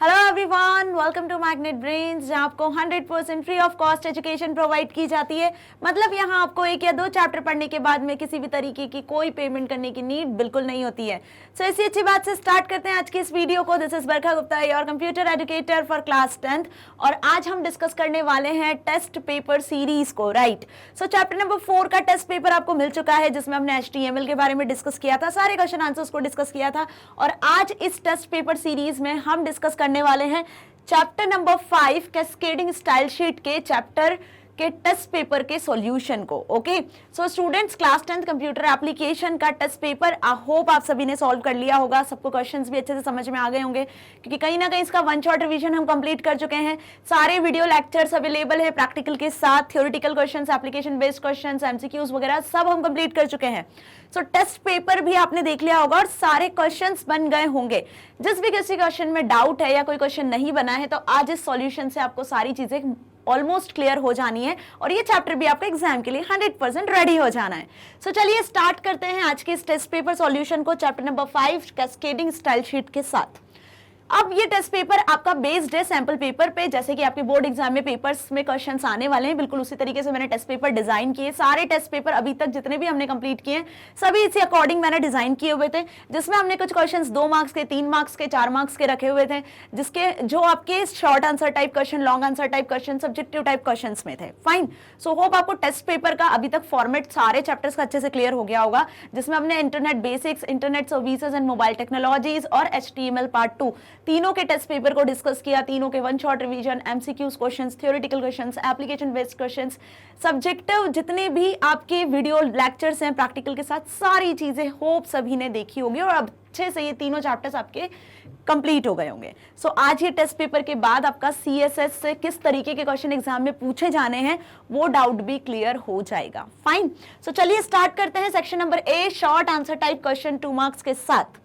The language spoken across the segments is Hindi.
Hello everyone, welcome to magnet brains, जहां आपको 100% free of cost education provide की जाती है। मतलब यहां आपको 1 या 2 चैप्टर पढ़ने के बाद में किसी भी तरीके की कोई पेमेंट करने की नीड बिल्कुल नहीं होती है। सो इसी अच्छी बात से स्टार्ट करते हैं आज की इस वीडियो को। This is Barkha Gupta, your computer educator for class 10th, और आज हम डिस्कस करने वाले हैं टेस्ट पेपर सीरीज को। राइट, सो चैप्टर नंबर 4 का टेस्ट पेपर आपको मिल चुका है, जिसमें हमने HTML के बारे में डिस्कस किया था, सारे क्वेश्चन आंसर्स को डिस्कस किया था। और आज इस टेस्ट पेपर सीरीज में हम डिस्कस करने वाले हैं chapter number 5 cascading style sheet के चैप्टर के टेस्ट पेपर के सॉल्यूशन को। Okay, so students, class 10th computer application का टेस्ट पेपर आई होप आप सभी ने सॉल्व कर लिया होगा। सबको क्वेश्चंस भी अच्छे से समझ में आ गए होंगे, क्योंकि कहीं ना कहीं इसका वन शॉट रिवीजन हम कंप्लीट कर चुके हैं। सारे वीडियो लेक्चर्स अवेलेबल है प्रैक्टिकल के साथ, theoretical questions, application based questions, MCQs वगैरह सब हम कंप्लीट कर चुके हैं। सो टेस्ट पेपर भी आपने देख लिया होगा और सारे क्वेश्चंस बन गए होंगे। जिस भी किसी क्वेश्चन में डाउट है या कोई क्वेश्चन नहीं बना है, तो आज इस सॉल्यूशन से आपको सारी चीजें ऑलमोस्ट क्लियर हो जानी है और ये चैप्टर भी आपका एग्जाम के लिए 100% रेडी हो जाना है। सो चलिए स्टार्ट करते हैं आज के इस टेस्ट पेपर सॉल्यूशन को chapter number 5 cascading style sheet के साथ। अब ये टेस्ट पेपर आपका बेस्ड है सैंपल पेपर पे, जैसे कि आपके बोर्ड एग्जाम में पेपर्स में क्वेश्चंस आने वाले हैं, बिल्कुल उसी तरीके से मैंने टेस्ट पेपर डिजाइन किए। सारे टेस्ट पेपर अभी तक जितने भी हमने कंप्लीट किए सभी इसी अकॉर्डिंग मैंने डिजाइन किए हुए थे, जिसमें हमने कुछ क्वेश्चंस 2 मार्क्स के, 3 मार्क्स के, 4 मार्क्स के रखे हुए थे, जिसके जो आपके short answer type question, long answer type question, subjective type question में थे। फाइन, सो होप आपको टेस्ट पेपर का अभी तक फॉर्मेट सारे चैप्टर्स का अच्छे से क्लियर हो गया होगा, जिसमें हमने internet basics, internet services and mobile technologies और HTML पार्ट 2 तीनों के टेस्ट पेपर को डिस्कस किया। तीनों के one shot revision, MCQs questions, theoretical questions, application based questions, subjective जितने भी आपके वीडियो लेक्चर्स हैं प्रैक्टिकल के साथ, सारी चीजें होप सभी ने देखी होगी और अब अच्छे से ये तीनों चैप्टर्स आपके कंप्लीट हो गए होंगे। सो आज ये टेस्ट पेपर के बाद आपका CSS से किस तरीके के क्वेश्चन एग्जाम में पूछे जाने हैं वो डाउट भी क्लियर हो जाएगा। फाइन, सो चलिए स्टार्ट करते हैं section number A, short answer type question 2 marks के साथ।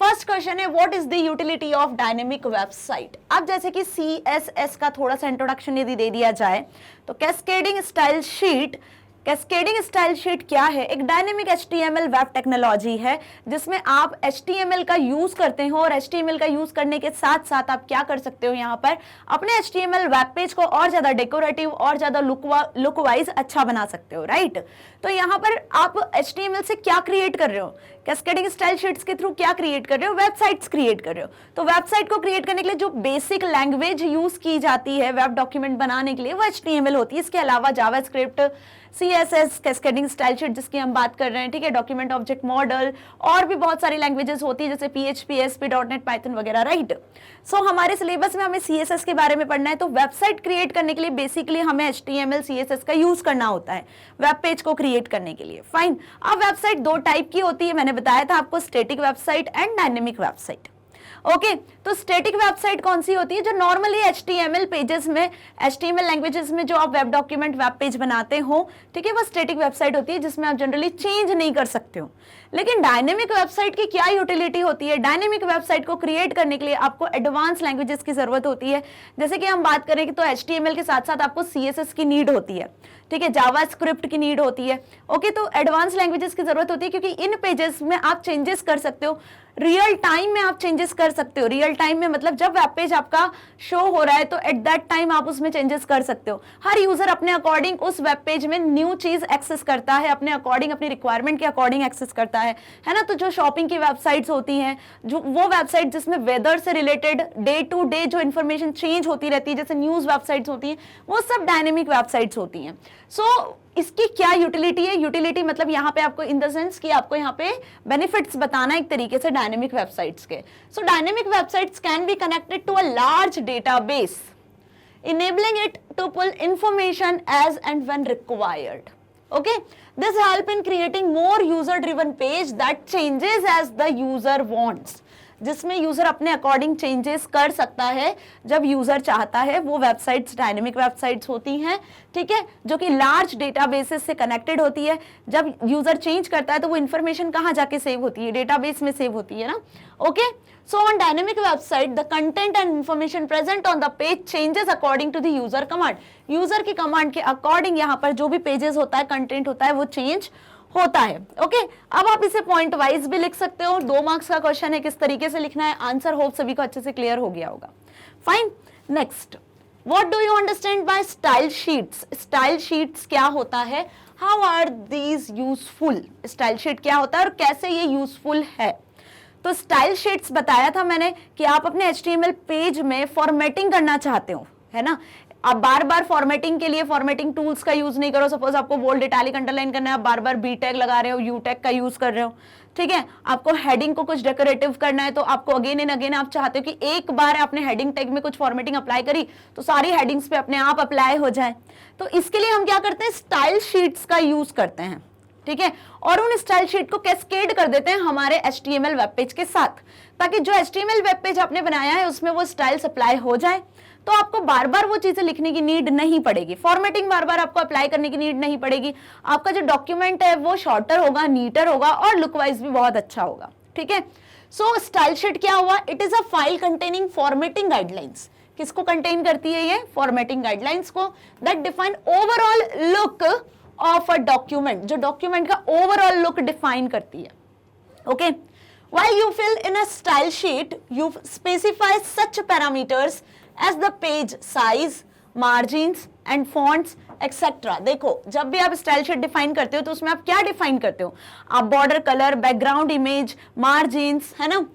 फर्स्ट क्वेश्चन है, what is the utility of dynamic website. अब जैसे कि CSS का थोड़ा सा इंट्रोडक्शन यदि दे दिया जाए, तो cascading style sheet, cascading style sheet क्या है? एक डायनेमिक HTML वेब टेक्नोलॉजी है, जिसमें आप HTML का यूज करते हो और HTML का यूज करने के साथ साथ आप क्या कर सकते हो, यहाँ पर अपने HTML वेब पेज को और ज्यादा डेकोरेटिव और ज्यादा लुक वाइज अच्छा बना सकते हो। राइट, तो यहाँ पर आप HTML से क्या क्रिएट कर रहे हो, कैस्केडिंग स्टाइल शीट्स के थ्रू क्या क्रिएट कर रहे हो? वेबसाइट्स क्रिएट कर रहे हो। तो वेबसाइट को क्रिएट करने के लिए जो बेसिक लैंग्वेज यूज की जाती है वेब डॉक्यूमेंट बनाने के लिए, वो HTML होती है। इसके अलावा JavaScript, CSS, cascading style sheet जिसकी हम बात कर रहे हैं, ठीक है, डॉक्यूमेंट ऑब्जेक्ट मॉडल, और भी बहुत सारी लैंग्वेजेस होती है जैसे PHP, ASP, .NET, पाइथन वगैरह। राइट, सो हमारे सिलेबस में हमें CSS के बारे में पढ़ना है, तो वेबसाइट क्रिएट करने के लिए बेसिकली हमें HTML, CSS का यूज करना होता है वेब पेज को क्रिएट करने के लिए। फाइन, अब वेबसाइट 2 टाइप की होती है, मैंने बताया था आपको, static website and dynamic website. Okay, तो स्टैटिक वेबसाइट कौन सी होती है? जो नॉर्मली HTML पेजेस में, HTML लैंग्वेजेस में जो आप वेब डॉक्यूमेंट, वेब पेज बनाते हो, ठीक है, वो स्टैटिक वेबसाइट होती है, जिसमें आप जनरली चेंज नहीं कर सकते हो। लेकिन डायनेमिक वेबसाइट की क्या यूटिलिटी होती है? डायनेमिक वेबसाइट को क्रिएट करने के लिए आपको एडवांस लैंग्वेजेस की जरूरत होती है। जैसे कि हम बात करें कि तो HTML के साथ साथ आपको CSS की नीड होती है, ठीक है, जावास्क्रिप्ट की नीड होती है। ओके, तो एडवांस लैंग्वेजेस की जरूरत होती है, क्योंकि इन पेजेस में आप चेंजेस कर सकते हो, रियल टाइम में आप चेंजेस कर सकते हो। रियल टाइम में मतलब जब वेब पेज आपका शो हो रहा है तो एट दैट टाइम आप उसमें चेंजेस कर सकते हो। हर यूजर अपने अकॉर्डिंग उस वेब पेज में न्यू चीज एक्सेस करता है, अपने अकॉर्डिंग, अपनी रिक्वायरमेंट के अकॉर्डिंग एक्सेस करता है ना। तो जो शॉपिंग की वेबसाइट्स होती हैं, जो वो वेबसाइट जिसमें वेदर से रिलेटेड डे टू डे जो इन्फॉर्मेशन चेंज होती रहती है, जैसे न्यूज वेबसाइट्स होती हैं, वो सब डायनेमिक वेबसाइट्स होती हैं। सो इसकी क्या यूटिलिटी है? यूटिलिटी मतलब यहाँ पे आपको इन द सेंस कि आपको यहाँ पे बेनिफिट्स बताना एक तरीके से डायनेमिक वेबसाइट्स के। So dynamic websites can be connected to a large database, enabling it to pull information as and when required. Okay, this help in creating more user driven page that changes as the user wants, जिसमें यूजर अपने अकॉर्डिंग चेंजेस कर सकता है जब यूजर चाहता है। वो वेबसाइट्स डायनेमिक वेबसाइट्स होती हैं, ठीक है, जो कि लार्ज डेटाबेसेस से कनेक्टेड होती है। जब यूजर चेंज करता है तो वो इन्फॉर्मेशन कहाँ जाके सेव होती है? डेटाबेस में सेव होती है ना। Okay, so on dynamic website the content and information present on the page changes according to the user command. User की कमांड के अकॉर्डिंग यहाँ पर जो भी पेजेस होता है, कंटेंट होता है, वो चेंज होता है। ओके, अब आप इसे पॉइंट वाइज भी लिख सकते हो। 2 मार्क्स का क्वेश्चन है, किस तरीके से लिखना है, आंसर होप सभी को अच्छे से क्लियर हो गया होगा। Fine, next, what do you understand by style sheets? Style sheets क्या होता है, how are these useful? Style sheet क्या होता है और कैसे ये यूजफुल है? तो स्टाइल शीट्स बताया था मैंने कि आप अपने HTML पेज में फॉर्मेटिंग करना चाहते हो, है ना। आप बार बार फॉर्मेटिंग के लिए फॉर्मेटिंग टूल्स का यूज नहीं करो। सपोज आपको बोल्ड, इटैलिक, अंडरलाइन करना है, आप बार बार बी टैग लगा रहे हो, यू टैग का यूज कर रहे हो, ठीक है। आपको हेडिंग को कुछ डेकोरेटिव करना है, तो आपको अगेन एंड अगेन आप चाहते हो कि एक बार आपने हेडिंग टैग में कुछ फॉर्मेटिंग अप्लाई करी तो सारी हेडिंग्स पे अपने आप अप्लाई हो जाए। तो इसके लिए हम क्या करते हैं, स्टाइल शीट्स का यूज करते हैं, ठीक है। और उन स्टाइल शीट को कैस्केड कर देते हैं हमारे HTML वेब पेज के साथ, ताकि जो HTML वेब पेज आपने बनाया है उसमें वो स्टाइल अप्लाई हो जाए। तो आपको बार बार वो चीजें लिखने की नीड नहीं पड़ेगी, फॉर्मेटिंग बार बार आपको अप्लाई करने की नीड नहीं पड़ेगी। आपका जो डॉक्यूमेंट है वो शॉर्टर होगा, नीटर होगा और लुक वाइज भी बहुत अच्छा होगा, ठीक है। सो स्टाइल शीट क्या हुआ, it is a file containing formatting guidelines. किसको कंटेन करती है ये, फॉर्मेटिंग गाइडलाइंस को, that define overall look of a document, जो डॉक्यूमेंट का ओवरऑल लुक डिफाइन करती है। Okay, while you fill in a style sheet you specify such parameters as the page size, margins and fonts etc. देखो, जब भी आप स्टाइल शीट डिफाइन करते हो तो उसमें आप क्या डिफाइन करते हो, आप border colour, background image, margins, है ना,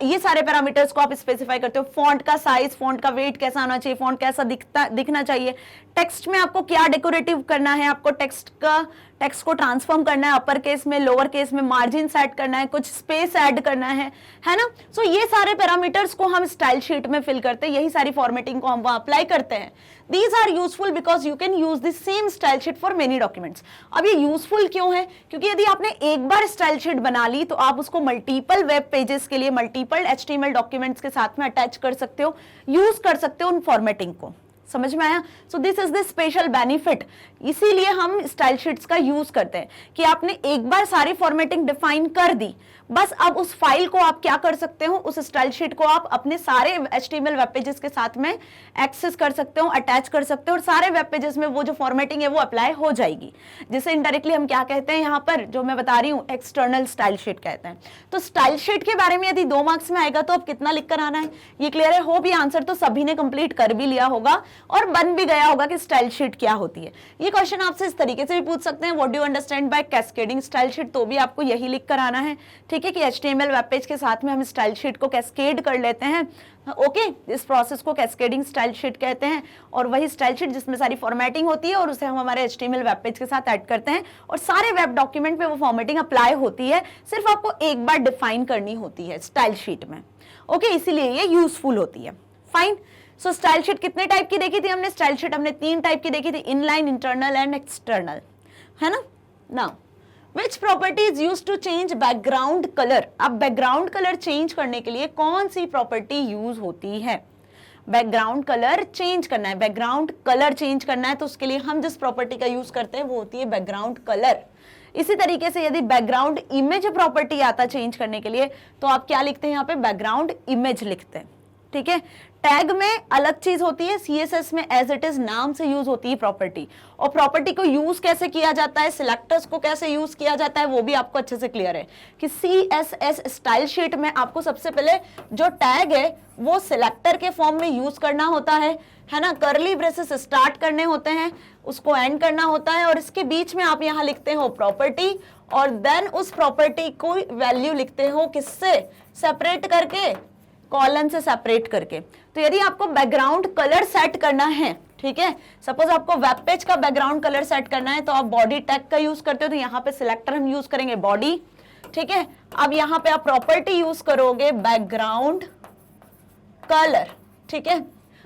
ये सारे पैरामीटर्स को आप स्पेसिफाई करते हो। फॉन्ट का साइज, फॉन्ट का वेट कैसा आना चाहिए, फॉन्ट कैसा दिखना चाहिए, टेक्स्ट में आपको क्या डेकोरेटिव करना है, आपको टेक्स्ट को ट्रांसफॉर्म करना है अपर केस में, लोअर केस में, मार्जिन ऐड करना है, कुछ स्पेस ऐड करना है ना। सो ये सारे पैरामीटर्स को हम स्टाइल शीट में फिल करते हैं, यही सारी फॉर्मेटिंग को हम वहां अप्लाई करते हैं। These are useful because you can use the same style sheet for many documents. अब ये यूजफुल क्यों है, क्योंकि यदि आपने एक बार स्टाइल शीट बना ली तो आप उसको मल्टीपल वेब पेजेस के लिए, मल्टीपल HTML डॉक्यूमेंट्स के साथ में अटैच कर सकते हो, यूज कर सकते हो उन फॉर्मेटिंग को। समझ में आया? So this is the special benefit, इसीलिए हम स्टाइल शीट्स का यूज करते हैं कि आपने एक बार सारी फॉर्मेटिंग डिफाइन कर दी, बस अब उस फाइल को आप क्या कर सकते हो, उस स्टाइल शीट को आप अपने सारे HTML वेब पेजेस के साथ में एक्सेस कर सकते हो, अटैच कर सकते हो और सारे वेब पेजेस में वो जो फॉर्मेटिंग है वो अप्लाई हो जाएगी, जिसे इनडायरेक्टली हम क्या कहते हैं यहाँ पर, जो मैं बता रही हूँ, एक्सटर्नल स्टाइल शीट कहते हैं। तो स्टाइल शीट के बारे में यदि 2 मार्क्स में आएगा तो अब कितना लिख कर आना है, ये क्लियर है? हो भी आंसर तो सभी ने कंप्लीट कर भी लिया होगा और बन भी गया होगा कि स्टाइल शीट क्या होती है। ये क्वेश्चन आपसे इस तरीके से भी पूछ सकते हैं, what do you understand bye cascading style sheet, तो भी आपको यही लिख कर आना है, ठीक है, कि HTML वेब पेज के साथ में हम स्टाइल शीट को कैस्केड कर लेते हैं। ओके, इस प्रोसेस को कैस्केडिंग स्टाइल शीट कहते हैं और वही स्टाइल शीट जिसमें सारी फॉर्मेटिंग होती है और उसे हम हमारे HTML वेब पेज के साथ ऐड करते हैं और सारे वेब डॉक्यूमेंट में वो फॉर्मेटिंग अप्लाई होती है, सिर्फ आपको एक बार डिफाइन करनी होती है स्टाइल शीट में। ओके, इसीलिए ये यूजफुल होती है। फाइन, सो स्टाइल शीट कितने टाइप की देखी थी हमने, स्टाइल शीट हमने 3 टाइप की देखी थी, इनलाइन, इंटरनल एंड एक्सटर्नल, है ना। Now Which property is used to change background color? अब बैकग्राउंड कलर चेंज करने के लिए कौन सी प्रॉपर्टी यूज होती है? बैकग्राउंड कलर चेंज करना है, बैकग्राउंड कलर चेंज करना है तो उसके लिए हम जिस प्रॉपर्टी का यूज करते हैं वो होती है बैकग्राउंड कलर। इसी तरीके से यदि बैकग्राउंड इमेज प्रॉपर्टी आता चेंज करने के लिए तो आप क्या लिखते हैं यहाँ पे, बैकग्राउंड इमेज लिखते हैं, ठीक है। टैग में अलग चीज होती है, CSS में एज इट इज नाम से यूज होती है प्रॉपर्टी, और प्रॉपर्टी को यूज कैसे किया जाता है, सिलेक्टर्स को कैसे यूज किया जाता है वो भी आपको अच्छे से क्लियर है कि CSS स्टाइल शीट में आपको सबसे पहले जो टैग है वो सिलेक्टर के फॉर्म में यूज करना होता है ना। कर्ली ब्रेसेस स्टार्ट करने होते हैं, उसको एंड करना होता है और इसके बीच में आप यहाँ लिखते हो प्रॉपर्टी और देन उस प्रॉपर्टी को वैल्यू लिखते हो किससे, सेपरेट करके, कॉलन से सेपरेट करके। तो यदि आपको बैकग्राउंड कलर सेट करना है, ठीक है, सपोज आपको वेब पेज का बैकग्राउंड कलर सेट करना है तो आप बॉडी टैग का यूज करते हो, तो यहाँ पे सिलेक्टर हम यूज करेंगे बॉडी, ठीक है। अब यहाँ पे आप प्रॉपर्टी यूज करोगे बैकग्राउंड कलर, ठीक है।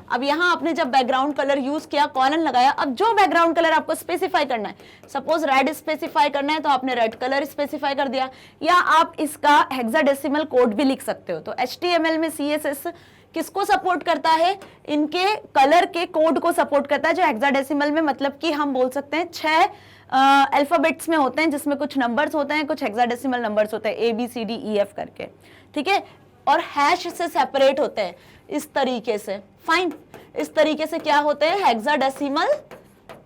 अब यहाँ आपने जब बैकग्राउंड कलर यूज किया, कॉलन लगाया, अब जो बैकग्राउंड कलर आपको स्पेसिफाई करना है, सपोज रेड स्पेसिफाई करना है तो आपने रेड कलर स्पेसिफाई कर दिया, या आप इसका हेक्साडेसिमल कोड भी लिख सकते हो। तो HTML में CSS किसको सपोर्ट करता है, इनके कलर के कोड को सपोर्ट करता है, जो हेक्साडेसिमल में मतलब कि हम बोल सकते हैं 6 अल्फाबेट्स में होते हैं, जिसमें कुछ नंबर्स होते हैं, कुछ हेक्साडेसिमल नंबर्स होते हैं, ABCDEF करके, ठीक है, और हैश से सेपरेट होते हैं इस तरीके से। फाइन, इस तरीके से क्या होते हैं, हेक्साडेसिमल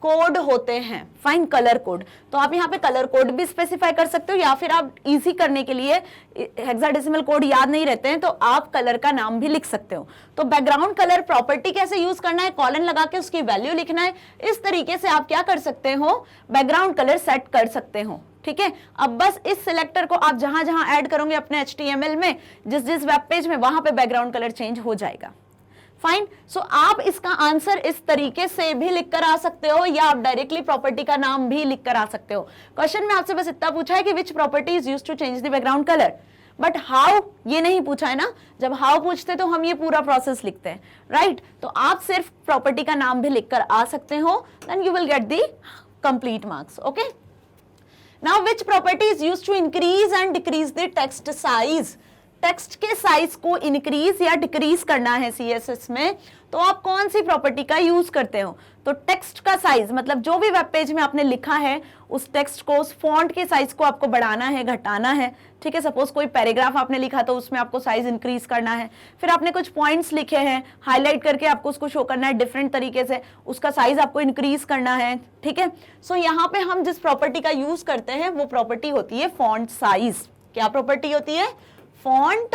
कोड होते हैं, फाइन, कलर कोड। तो आप यहाँ पे कलर कोड भी स्पेसिफाई कर सकते हो, या फिर आप इजी करने के लिए हेक्साडेसिमल कोड याद नहीं रहते हैं तो आप कलर का नाम भी लिख सकते हो। तो बैकग्राउंड कलर प्रॉपर्टी कैसे यूज करना है, कॉलन लगा के उसकी वैल्यू लिखना है, इस तरीके से आप क्या कर सकते हो, बैकग्राउंड कलर सेट कर सकते हो। ठीक है, अब बस इस सिलेक्टर को आप जहां जहां ऐड करोगे अपने HTML में, जिस जिस वेब पेज में, वहां पे बैकग्राउंड कलर चेंज हो जाएगा। फाइन, सो आप इसका आंसर इस तरीके से भी लिख कर आ सकते हो, या आप डायरेक्टली प्रॉपर्टी का नाम भी लिख कर आ सकते हो। क्वेश्चन में आपसे बस इतना पूछा है कि which property is used to change the background colour, but how ये नहीं पूछा है ना। जब हाउ पूछते तो हम ये पूरा प्रोसेस लिखते हैं, राइट। तो आप सिर्फ प्रॉपर्टी का नाम भी लिख कर आ सकते हो, then you will get the complete marks. Okay, now which property is used to increase and decrease the text size. Text के साइज को इंक्रीज या डिक्रीज करना है CSS में, तो आप कौन सी प्रॉपर्टी का यूज करते हो। तो टेक्स्ट का साइज मतलब जो भी वेब पेज में आपने लिखा है उस टेक्स्ट को, उस फॉन्ट के साइज को आपको बढ़ाना है, घटाना है। ठीक है, सपोज कोई पैराग्राफ आपने लिखा तो उसमें आपको साइज इंक्रीज करना है। फिर आपने कुछ पॉइंट्स लिखे हैं, हाईलाइट करके आपको उसको शो करना है डिफरेंट तरीके से, उसका साइज आपको इंक्रीज करना है। ठीक है, सो यहाँ पे हम जिस प्रॉपर्टी का यूज करते हैं वो प्रॉपर्टी होती है फॉन्ट साइज। क्या प्रॉपर्टी होती है, फॉन्ट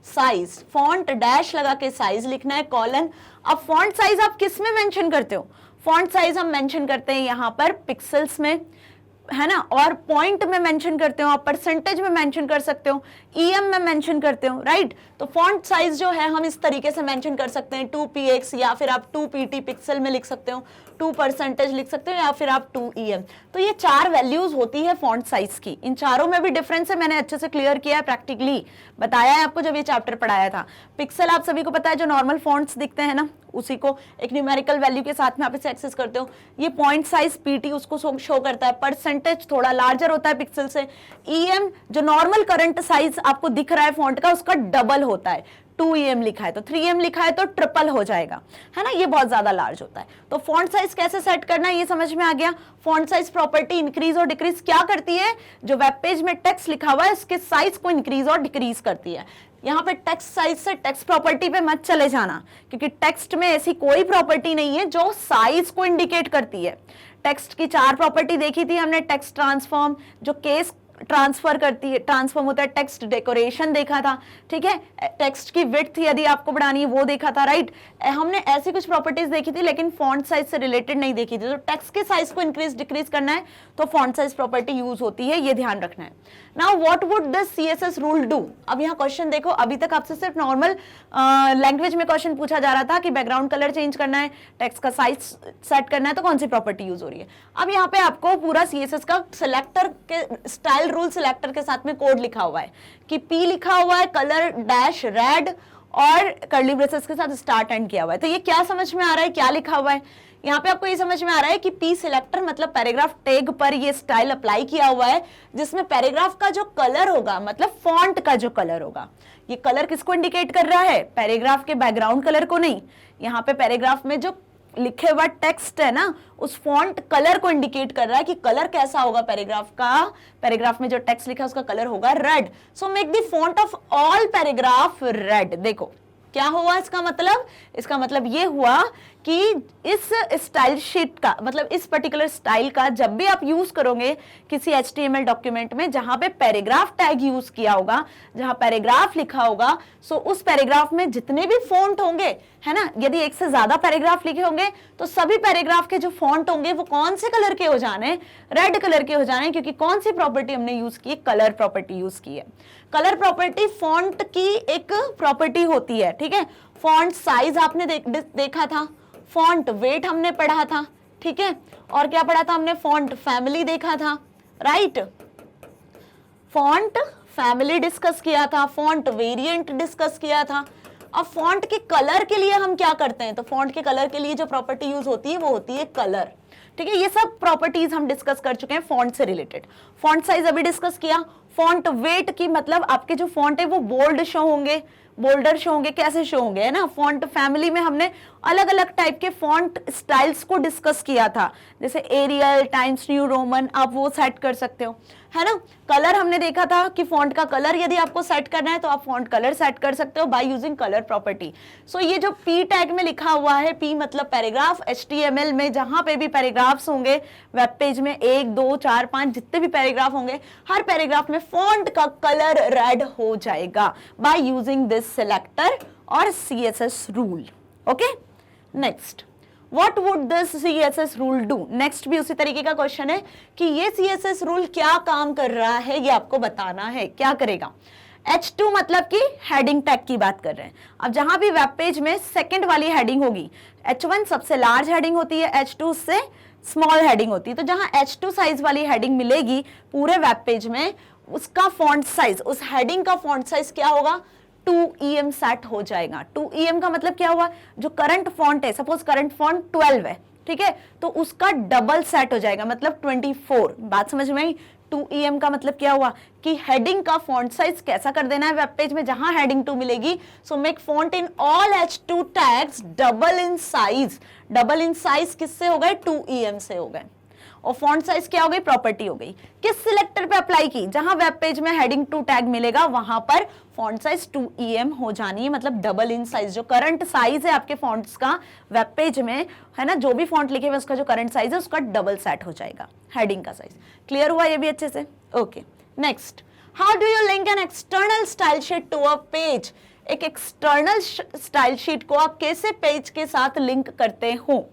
साइज। फॉन्ट डैश लगा के साइज लिखना है, कॉलन। अब फॉन्ट साइज आप किस में मेंशन करते हो, फॉन्ट साइज हम मेंशन करते हैं यहाँ पर पिक्सल्स में, है ना, और पॉइंट में मेंशन करते हो, आप परसेंटेज में मेंशन कर सकते हो, EM में मेंशन करते हो, राइट। तो फॉन्ट साइज जो है हम इस तरीके से मेंशन कर सकते हैं 2px, या फिर आप 2pt पिक्सल में लिख सकते हो, 2% लिख सकते हो, या फिर आप 2em। तो ये 4 वैल्यूज होती है फॉन्ट साइज की। इन चारों में भी डिफरेंस है, मैंने अच्छे से क्लियर किया है, प्रैक्टिकली बताया है आपको जब ये चैप्टर पढ़ाया था। पिक्सल आप सभी को पता है, जो नॉर्मल फॉन्ट्स दिखते हैं ना, उसी को एक न्यूमेरिकल वैल्यू के साथ में आप इसे एक्सेस करते हो। ये पॉइंट साइज PT उसको शो करता है, परसेंटेज थोड़ा लार्जर होता है पिक्सल से। EM जो नॉर्मल करंट साइज आपको दिख रहा है फॉन्ट का, उसका डबल होता है। 2em लिखा है तो 3em लिखा है तो ट्रिपल हो जाएगा, है ना, ये बहुत ज्यादा लार्ज होता है। तो फॉन्ट साइज कैसे सेट करना है ये समझ में आ गया। फॉन्ट साइज प्रॉपर्टी इंक्रीज और डिक्रीज क्या करती है, जो वेब पेज में टेक्स्ट लिखा हुआ है उसके साइज को इंक्रीज और डिक्रीज करती है। यहाँ पे टेक्स्ट साइज से टेक्स्ट प्रॉपर्टी पे मत चले जाना, क्योंकि टेक्स्ट में ऐसी कोई प्रॉपर्टी नहीं है जो साइज को इंडिकेट करती है। टेक्स्ट की 4 प्रॉपर्टी देखी थी हमने, टेक्स्ट ट्रांसफॉर्म जो केस ट्रांसफर करती है, ट्रांसफॉर्म होता है, टेक्स्ट डेकोरेशन देखा था, ठीक है, टेक्स्ट की विड्थ यदि आपको बढ़ानी है वो देखा था, राइट। हमने ऐसी कुछ प्रॉपर्टीज देखी थी लेकिन फॉन्ट साइज से रिलेटेड नहीं देखी थी। तो टेक्स्ट के साइज को इंक्रीज डिक्रीज करना है तो फॉन्ट साइज प्रॉपर्टी यूज होती है, ये ध्यान रखना है। Now what would this CSS rule do. अब यहाँ क्वेश्चन देखो, अभी तक आपसे सिर्फ नॉर्मल लैंग्वेज में क्वेश्चन पूछा जा रहा था कि बैकग्राउंड कलर चेंज करना है, टेक्स्ट का साइज सेट करना है, तो कौन सी प्रॉपर्टी यूज हो रही है। अब यहाँ पे आपको पूरा CSS का सिलेक्टर के स्टाइल रूल सिलेक्टर के साथ में कोड लिखा हुआ है कि P लिखा हुआ है, कलर डैश रेड और कर्ली ब्रेसेस के साथ स्टार्ट एंड किया हुआ है। तो ये क्या समझ में आ रहा है, क्या लिखा हुआ है यहाँ पे आपको ये समझ में आ रहा है कि P सिलेक्टर मतलब पैराग्राफ टैग पर ये स्टाइल अप्लाई किया हुआ है, जिसमें पैराग्राफ का जो कलर होगा मतलब फॉन्ट का जो कलर होगा, ये कलर किसको इंडिकेट कर रहा है, पैराग्राफ के बैकग्राउंड कलर को नहीं। यहाँ पे पैराग्राफ में जो लिखे हुआ टेक्स्ट है ना, उस फॉन्ट कलर को इंडिकेट कर रहा है कि कलर कैसा होगा पैराग्राफ का। पैराग्राफ में जो टेक्स्ट लिखा है उसका कलर होगा red. So make the font of all paragraph red. देखो क्या हुआ इसका मतलब ये हुआ कि इस स्टाइल शीट का मतलब इस पर्टिकुलर स्टाइल का जब भी आप यूज करोगे किसी HTML डॉक्यूमेंट में जहां पे पैराग्राफ टैग यूज किया होगा, जहां पैराग्राफ लिखा होगा, सो उस पैराग्राफ में जितने भी फॉन्ट होंगे, है ना, यदि एक से ज्यादा पैराग्राफ लिखे होंगे तो सभी पैराग्राफ के जो फॉन्ट होंगे वो कौन से कलर के हो जाने, रेड कलर के हो जाने, क्योंकि कौन सी प्रॉपर्टी हमने यूज की है, कलर प्रॉपर्टी यूज की है। कलर प्रॉपर्टी फॉन्ट की एक प्रॉपर्टी होती है, ठीक है। फॉन्ट साइज आपने देखा था, फॉन्ट वेट हमने पढ़ा था, ठीक है, और क्या पढ़ा था हमने, फॉन्ट फैमिली देखा था, राइट। फॉन्ट फैमिली डिस्कस किया था, फॉन्ट वेरिएंट डिस्कस किया था। अब फॉन्ट के कलर के लिए हम क्या करते हैं, तो फॉन्ट के कलर के लिए जो प्रॉपर्टी यूज होती है वो होती है कलर, ठीक है। ये सब प्रॉपर्टीज हम डिस्कस कर चुके हैं फॉन्ट से रिलेटेड। फॉन्ट साइज अभी डिस्कस किया। फॉन्ट वेट की मतलब आपके जो फॉन्ट है वो बोल्ड शो होंगे, बोल्डर शो होंगे, कैसे शो होंगे, है ना। फॉन्ट फैमिली में हमने अलग अलग टाइप के फॉन्ट स्टाइल्स को डिस्कस किया था, जैसे एरियल, टाइम्स न्यू रोमन, आप वो सेट कर सकते हो, है ना। कलर हमने देखा था कि फॉन्ट का कलर यदि आपको सेट करना है तो आप फॉन्ट कलर सेट कर सकते हो बाय यूजिंग कलर प्रॉपर्टी। सो ये जो पी टैग में लिखा हुआ है, पी मतलब पैराग्राफ, HTML में जहां पे भी पैराग्राफ्स होंगे वेब पेज में 1 2 4 5 जितने भी पैराग्राफ होंगे, हर पैराग्राफ में फॉन्ट का कलर रेड हो जाएगा बाय यूजिंग दिस सिलेक्टर और CSS rule. Okay, next, What would this CSS rule do? Next भी उसी तरीके का क्वेश्चन है कि ये CSS रूल क्या काम कर रहा है, ये आपको बताना है। क्या करेगा? H2 मतलब कि हेडिंग टैग की बात कर रहे हैं। अब जहां भी वेब पेज में सेकंड वाली हेडिंग होगी, H1 सबसे लार्ज हेडिंग होती है, H2 से स्मॉल हेडिंग होती है। तो जहां H2 साइज वाली हेडिंग मिलेगी पूरे वेब पेज में, उसका फॉन्ट साइज, उस हेडिंग का फॉन्ट साइज क्या होगा? 2em सेट हो जाएगा। 2em का मतलब क्या हुआ? जो करंट फॉन्ट है, सपोज करंट फॉन्ट 12 है, ठीक है, तो उसका डबल सेट हो जाएगा, मतलब 24। बात समझ में आई? 2em का मतलब क्या हुआ कि हेडिंग का फॉन्ट साइज कैसा कर देना है वेब पेज में जहां हेडिंग 2 मिलेगी। So make font in all H2 tags double in size. Double in size किससे हो गए? 2em से हो गए। और फॉन्ट साइज क्या हो गई? प्रॉपर्टी हो गई। किस सिलेक्टर पे अप्लाई की? जहां वेब पेज में हेडिंग 2 टैग मिलेगा वहां पर फॉन्ट साइज 2em हो जानी है, मतलब डबल इन साइज। जो करंट साइज है आपके फॉन्ट्स का वेब पेज में, है ना, जो भी फॉन्ट लिखे हुए उसका जो करंट साइज है उसका डबल सेट हो जाएगा हेडिंग का साइज। क्लियर हुआ ये भी अच्छे से? Okay, next, how do you link an external style sheet to a page? एक एक्सटर्नल स्टाइल शीट को आप कैसे पेज के साथ लिंक करते हो?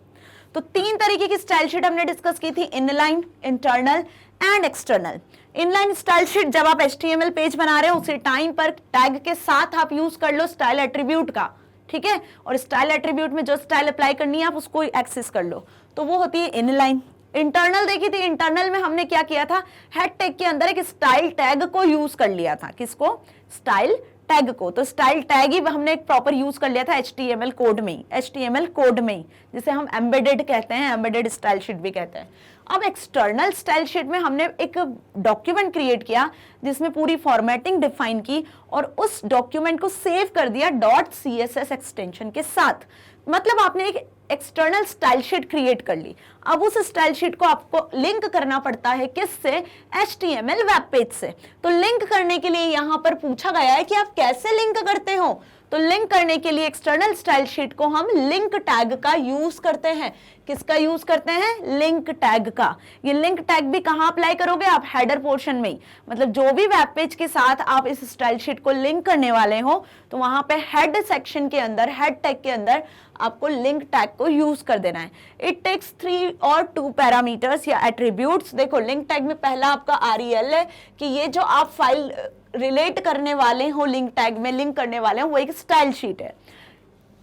तो 3 तरीके की स्टाइल शीट हमने डिस्कस की थी, inline, internal and external. Inline style sheet जब आप HTML पेज बना रहे हो उसी टाइम पर टैग के साथ आप यूज कर लो स्टाइल एट्रीब्यूट का, ठीक है, और स्टाइल एट्रीब्यूट में जो स्टाइल अप्लाई करनी है आप उसको एक्सेस कर लो, तो वो होती है इनलाइन। इंटरनल देखी थी, इंटरनल में हमने क्या किया था? हेड टैग के अंदर एक स्टाइल टैग को यूज कर लिया था। किसको? स्टाइल टैग को। तो स्टाइल टैग ही हमने एक प्रॉपर यूज कर लिया था HTML कोड में ही, HTML कोड में ही, जिसे हम एम्बेडेड कहते हैं, एम्बेडेड स्टाइल शीट भी कहते हैं। अब एक्सटर्नल स्टाइल शीट में हमने एक डॉक्यूमेंट क्रिएट किया जिसमें पूरी फॉर्मेटिंग डिफाइन की और उस डॉक्यूमेंट को सेव कर दिया .css एक्सटेंशन के साथ। मतलब आपने एक एक्सटर्नल स्टाइल शीट क्रिएट कर ली। अब उस स्टाइल शीट को आपको लिंक करना पड़ता है किससे? HTML वेब पेज से। तो लिंक करने के लिए यहां पर पूछा गया है कि आप कैसे लिंक करते हो। तो लिंक करने के लिए एक्सटर्नल स्टाइल शीट को हम लिंक टैग का यूज करते हैं। किसका यूज करते हैं? लिंक टैग का। ये लिंक टैग भी कहां अप्लाई करोगे आप? हेडर पोर्शन में ही। मतलब जो भी वेब पेज के साथ आप इस स्टाइल शीट को लिंक करने वाले हो तो वहां पे हेड सेक्शन के अंदर, हेड टैग के अंदर आपको लिंक टैग को यूज कर देना है। इट टेक्स 3 और 2 पैरामीटर्स या एट्रीब्यूट्स। देखो लिंक टैग में पहला आपका REL है कि ये जो आप फाइल रिलेट करने वाले हो, लिंक टैग में लिंक करने वाले हो, वो एक स्टाइल शीट है।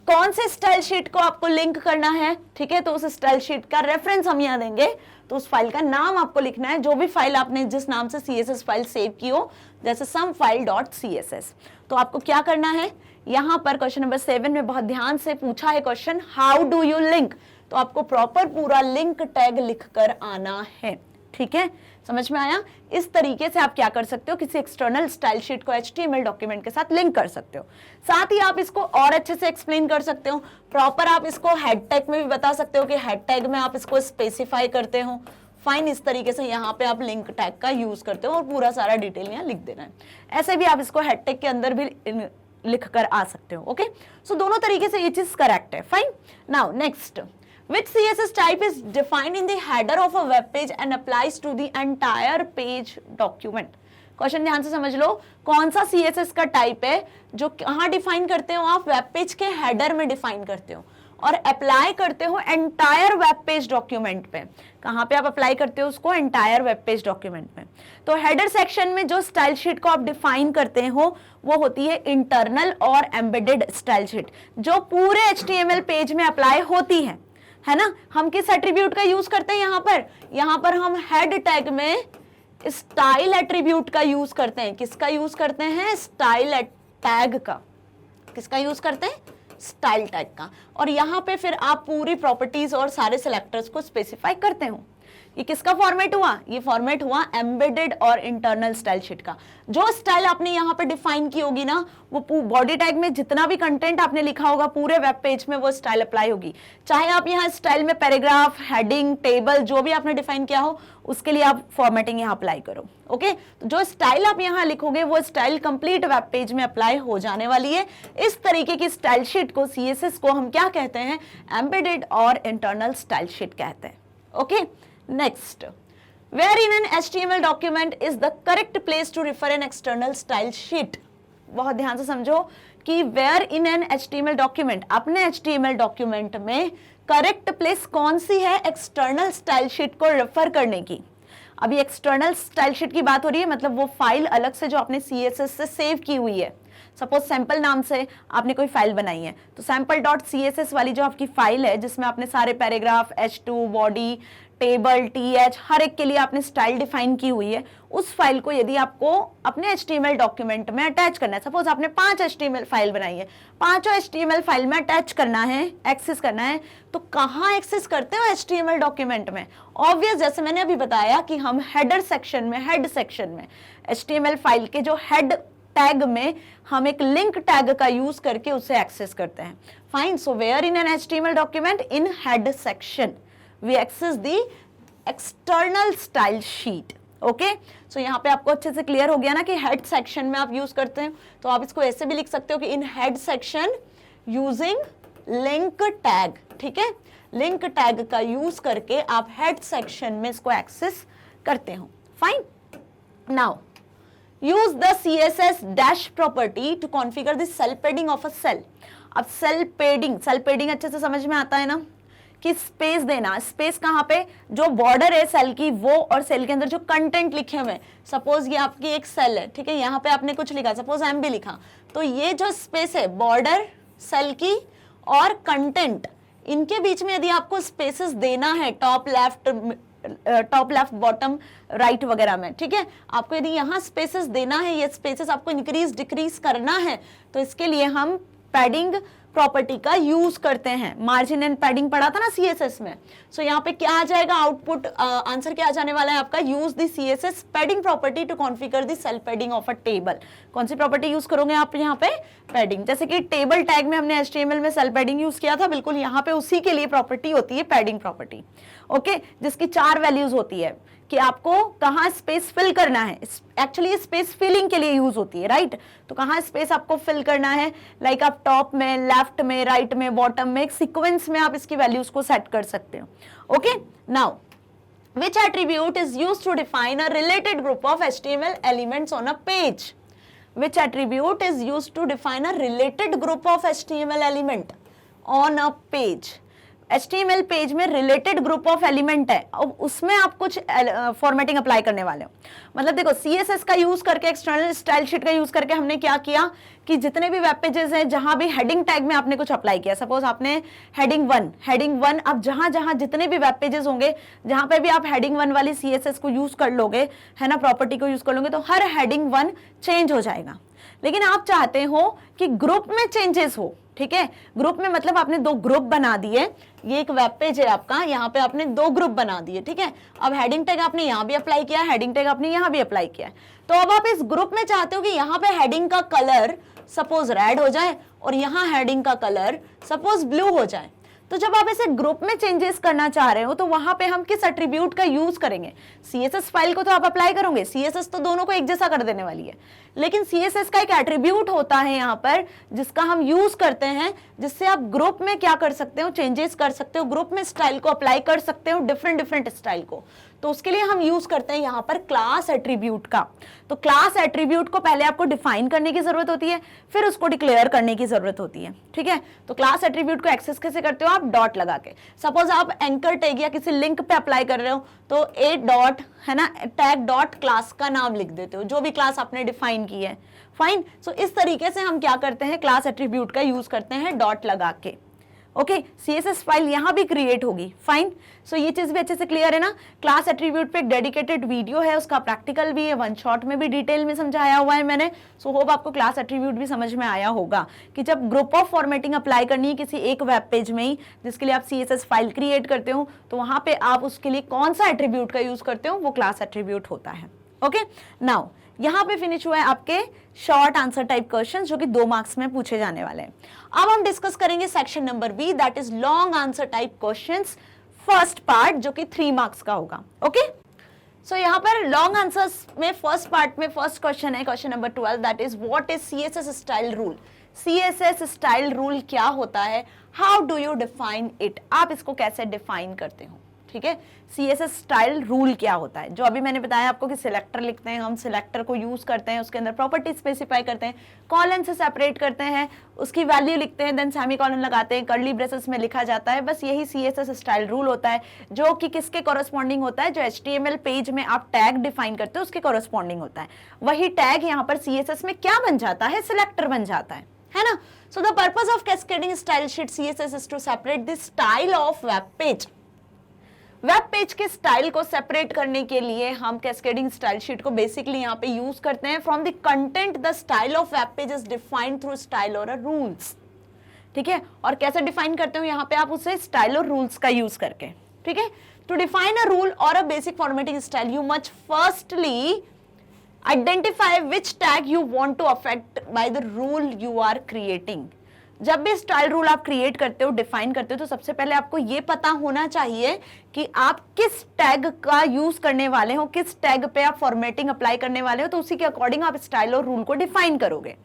कौन से स्टाइल शीट को आपको लिंक करना है, ठीक है, तो उस स्टाइल शीट का रेफरेंस हम यहाँ देंगे। तो उस फाइल का नाम आपको लिखना है, जो भी फाइल आपने जिस नाम से CSS फाइल सेव की हो, जैसे some_file.css। तो आपको क्या करना है? यहाँ पर क्वेश्चन नंबर 7 में बहुत ध्यान से पूछा है question, how do you link? तो आपको प्रॉपर पूरा लिंक टैग लिखकर आना है, ठीक है, समझ में आया? इस तरीके से आप क्या कर सकते हो? किसी एक्सटर्नल स्टाइल शीट को HTML डॉक्यूमेंट के साथ लिंक कर सकते हो। साथ ही आप इसको और अच्छे से एक्सप्लेन कर सकते हो। प्रॉपर आप इसको हेड टैग में भी बता सकते हो कि हेड टैग में आप इसको स्पेसिफाई करते हो। फाइन, इस तरीके से यहाँ पे आप लिंक टैग का यूज करते हो और पूरा सारा डिटेल यहाँ लिख देना है। ऐसे भी आप इसको हेड टैग के अंदर भी लिख कर आ सकते हो। ओके, सो दोनों तरीके से ये चीज करेक्ट है। Fine, now next, which CSS type is defined in the header of a web page and applies to the entire page document? Question ध्यान से समझ लो, कौन सा CSS का टाइप है जो कहाँ डिफाइन करते हो आप? वेब पेज के हेडर में डिफाइन करते हो और अप्लाई करते हो एंटायर वेब पेज डॉक्यूमेंट पे। कहाँ पे आप अप्लाई करते हो उसको? एंटायर वेब पेज डॉक्यूमेंट में। तो हेडर सेक्शन में जो स्टाइल शीट को आप डिफाइन करते हो वो होती है इंटरनल और एम्बेडेड स्टाइल शीट, जो पूरे HTML पेज में अप्लाई होती है ना। हम किस एट्रीब्यूट का यूज करते हैं यहाँ पर हम हेड टैग में स्टाइल एट्रीब्यूट का यूज करते हैं। किसका यूज करते हैं? स्टाइल टैग का। किसका यूज करते हैं? स्टाइल टैग का। और यहाँ पे फिर आप पूरी प्रॉपर्टीज और सारे सिलेक्टर्स को स्पेसिफाई करते हो। ये किसका फॉर्मेट हुआ? ये फॉर्मेट हुआ एम्बेडेड और इंटरनल स्टाइल शीट का। जो स्टाइल आपने यहाँ पे डिफाइन की होगी ना, वो बॉडी टैग में जितना भी कंटेंट आपने लिखा होगा पूरे वेब पेज में वो स्टाइल अप्लाई होगी। चाहे आप यहाँ स्टाइल में पैराग्राफ, हेडिंग, टेबल जो भी आपने डिफाइन किया हो उसके लिए आप फॉर्मेटिंग यहाँ अप्लाई करो। ओके, तो जो स्टाइल आप यहाँ लिखोगे वो स्टाइल कंप्लीट वेब पेज में अप्लाई हो जाने वाली है। इस तरीके की स्टाइल शीट को, CSS को हम क्या कहते हैं? एम्बेडेड और इंटरनल स्टाइल शीट कहते हैं। Okay, next, where in an HTML document is the correct place to refer an external style sheet। बहुत ध्यान से समझो कि where in an HTML document, अपने HTML डॉक्यूमेंट में करेक्ट प्लेस कौन सी है एक्सटर्नल स्टाइल शीट को रेफर करने की। अभी एक्सटर्नल स्टाइल शीट की बात हो रही है, मतलब वो फाइल अलग से जो आपने CSS से सेव की हुई है। सपोज सैंपल नाम से आपने कोई फाइल बनाई है, तो sample.css वाली जो आपकी फाइल है जिसमें आपने सारे paragraph, H2, body, table, TH हर एक के लिए आपने स्टाइल डिफाइन की हुई है, उस फाइल को यदि आपको अपने HTML डॉक्यूमेंट में अटैच करना है, सपोज आपने 5 HTML फाइल बनाई है, 5 HTML फाइल में अटैच करना है, एक्सेस करना है, तो कहाँ एक्सेस करते हो HTML डॉक्यूमेंट में? ऑब्वियस, जैसे मैंने अभी बताया कि हम हेडर सेक्शन में, हेड सेक्शन में HTML फाइल के जो हेड टैग में हम एक लिंक टैग का यूज करके उसे एक्सेस करते हैं। Fine, so where in an HTML document? In head section we access the external style sheet। Okay, so यहाँ पे आपको अच्छे से क्लियर हो गया ना कि हेड सेक्शन में आप यूज करते हैं। तो आप इसको ऐसे भी लिख सकते हो कि इन head section using link tag. ठीक है, लिंक टैग का यूज करके आप हेड सेक्शन में इसको एक्सेस करते हो। Fine, now use the CSS dash property to configure the cell padding of a cell. अब सेल पेडिंग अच्छे से समझ में आता है ना कि स्पेस देना। स्पेस कहाँ पे? जो बॉर्डर है सेल की वो, और सेल के अंदर जो कंटेंट लिखे हुए हैं। सपोज ये आपकी एक सेल है, ठीक है, यहाँ पे आपने कुछ लिखा, सपोज MB लिखा, तो ये जो स्पेस है बॉर्डर, सेल की और कंटेंट, इनके बीच में यदि आपको स्पेसेस देना है टॉप लेफ्ट बॉटम राइट वगैरह में, ठीक है, आपको यदि यहाँ स्पेसेस देना है, ये स्पेसेस आपको इंक्रीज डिक्रीज करना है, तो इसके लिए हम पैडिंग प्रॉपर्टी का यूज करते हैं। मार्जिन एंड पैडिंग पढ़ा था ना CSS में। सो यहाँ पे क्या आ जाएगा? आउटपुट आंसर क्या आ जाने वाला है आपका? Use the CSS padding property to configure the cell padding of a table. कौन सी प्रॉपर्टी यूज करोगे आप यहाँ पे? पैडिंग। जैसे कि टेबल टैग में हमने HTML में सेल पैडिंग यूज किया था, बिल्कुल यहाँ पे उसी के लिए प्रॉपर्टी होती है पैडिंग प्रॉपर्टी। ओके, जिसकी 4 वैल्यूज होती है कि आपको कहाँ स्पेस फिल करना है। एक्चुअली स्पेस फिलिंग के लिए यूज होती है, राइट? तो कहाँ स्पेस आपको फिल करना है, लाइक आप टॉप में, लेफ्ट में, राइट में, बॉटम में, एक सीक्वेंस में आप इसकी वैल्यूज को सेट कर सकते हो। Okay, now which attribute is used to define a related group of HTML elements on a page? Which attribute is used to define a related group of HTML element on a page? HTML page में रिलेटेड ग्रुप ऑफ एलिमेंट है, अब उसमें आप कुछ फॉर्मेटिंग अप्लाई करने वाले हो। मतलब देखो, CSS का यूज करके, एक्सटर्नल स्टाइल शीट का यूज करके हमने क्या किया कि जितने भी वेब पेजेस हैं जहां भी हेडिंग टैग में आपने कुछ अप्लाई किया, सपोज आपने हेडिंग वन, अब जहां जहां जितने भी वेब पेजेस होंगे जहां पे भी आप हेडिंग 1 वाली CSS को यूज कर लोगे, है ना, प्रॉपर्टी को यूज कर लोगे, तो हर हेडिंग 1 चेंज हो जाएगा। लेकिन आप चाहते हो कि ग्रुप में चेंजेस हो, ठीक है, ग्रुप में मतलब आपने 2 ग्रुप बना दिए, ये एक वेब पेज है आपका, यहाँ पे आपने 2 ग्रुप बना दिए, ठीक है। अब हेडिंग टैग आपने यहाँ भी अप्लाई किया, हेडिंग टैग आपने यहाँ भी अप्लाई किया, तो अब आप इस ग्रुप में चाहते हो कि यहाँ पे हेडिंग का कलर सपोज रेड हो जाए और यहाँ हेडिंग का कलर सपोज ब्लू हो जाए। तो जब आप ऐसे ग्रुप में चेंजेस करना चाह रहे हो तो वहां पे हम किस एट्रीब्यूट का यूज करेंगे? CSS फाइल को तो आप अप्लाई करोगे, CSS तो दोनों को एक जैसा कर देने वाली है, लेकिन CSS का एक एट्रीब्यूट होता है यहाँ पर जिसका हम यूज करते हैं, जिससे आप ग्रुप में क्या कर सकते हो, चेंजेस कर सकते हो, ग्रुप में स्टाइल को अप्लाई कर सकते हो, डिफरेंट स्टाइल को। तो उसके लिए हम यूज करते हैं यहाँ पर क्लास एट्रीब्यूट का। तो क्लास एट्रीब्यूट को पहले आपको डिफाइन करने की जरूरत होती है, फिर उसको डिक्लेयर करने की जरूरत होती है, ठीक है। तो क्लास एट्रीब्यूट को एक्सेस कैसे करते हो आप? डॉट लगा के। सपोज आप एंकर टैग या किसी लिंक पे अप्लाई कर रहे हो तो ए डॉट, है ना, टैग डॉट क्लास का नाम लिख देते हो, जो भी क्लास आपने डिफाइन की है। फाइन, सो इस तरीके से हम क्या करते हैं, क्लास एट्रीब्यूट का यूज करते हैं डॉट लगा के। ओके, CSS फाइल यहाँ भी क्रिएट होगी, फाइन। सो ये चीज भी अच्छे से क्लियर है ना। क्लास एट्रीब्यूट पे एक डेडिकेटेड वीडियो है, उसका प्रैक्टिकल भी है, वन शॉट में भी डिटेल में समझाया हुआ है मैंने। सो होप आपको क्लास एट्रीब्यूट भी समझ में आया होगा कि जब ग्रुप ऑफ फॉर्मेटिंग अप्लाई करनी है किसी एक वेब पेज में ही, जिसके लिए आप CSS फाइल क्रिएट करते हो, तो वहां पे आप उसके लिए कौन सा एट्रीब्यूट का यूज करते हो, वो क्लास एट्रीब्यूट होता है। ओके, नाउ यहाँ पे फिनिश हुआ है आपके शॉर्ट आंसर टाइप क्वेश्चन जो कि 2 मार्क्स में पूछे जाने वाले हैं। अब हम डिस्कस करेंगे section number B, that is long answer type questions, first part जो कि 3 मार्क्स का होगा। ओके, सो यहाँ पर लॉन्ग आंसर्स में फर्स्ट पार्ट में फर्स्ट क्वेश्चन है, question number 12, that is what is CSS style rule. CSS style rule क्या होता है, how do you define it, आप इसको कैसे डिफाइन करते हो। ठीक है, CSS स्टाइल रूल क्या होता है, जो अभी मैंने बताया आपको कि सिलेक्टर लिखते हैं, हम सिलेक्टर को यूज करते हैं, उसके अंदर प्रॉपर्टी स्पेसिफाई करते हैं, कॉलन से सेपरेट करते हैं, उसकी वैल्यू लिखते हैं, देन सेमीकोलन लगाते हैं, कर्ली ब्रेसेस में लिखा जाता है। बस यही CSS स्टाइल रूल होता है, जो कि किसके कॉरेस्पॉन्डिंग होता है, जो HTML पेज में आप टैग डिफाइन करते हो उसके कॉरेस्पॉन्डिंग होता है। वही टैग यहाँ पर CSS में क्या बन जाता है, सिलेक्टर बन जाता है ना। So the purpose of cascading style sheet CSS is to separate the style of web page. Web page के स्टाइल को सेपरेट करने के लिए हम कैस्केडिंग स्टाइल शीट को बेसिकली यहाँ पे यूज करते हैं। From the content the style of web page is defined through style और रूल्स। ठीक है, और कैसे डिफाइन करते हो यहाँ पे आप उसे स्टाइल और रूल्स का यूज करके। ठीक है, टू डिफाइन अ रूल और a basic formatting style you must firstly identify which tag you want to affect by the rule you are creating. जब भी स्टाइल रूल आप क्रिएट करते हो, डिफाइन करते हो, तो सबसे पहले आपको ये पता होना चाहिए कि आप किस टैग का यूज करने वाले हो, किस टैग पे आप फॉर्मेटिंग अप्लाई करने वाले हो, तो उसी के अकॉर्डिंग आप स्टाइल और रूल को डिफाइन करोगे।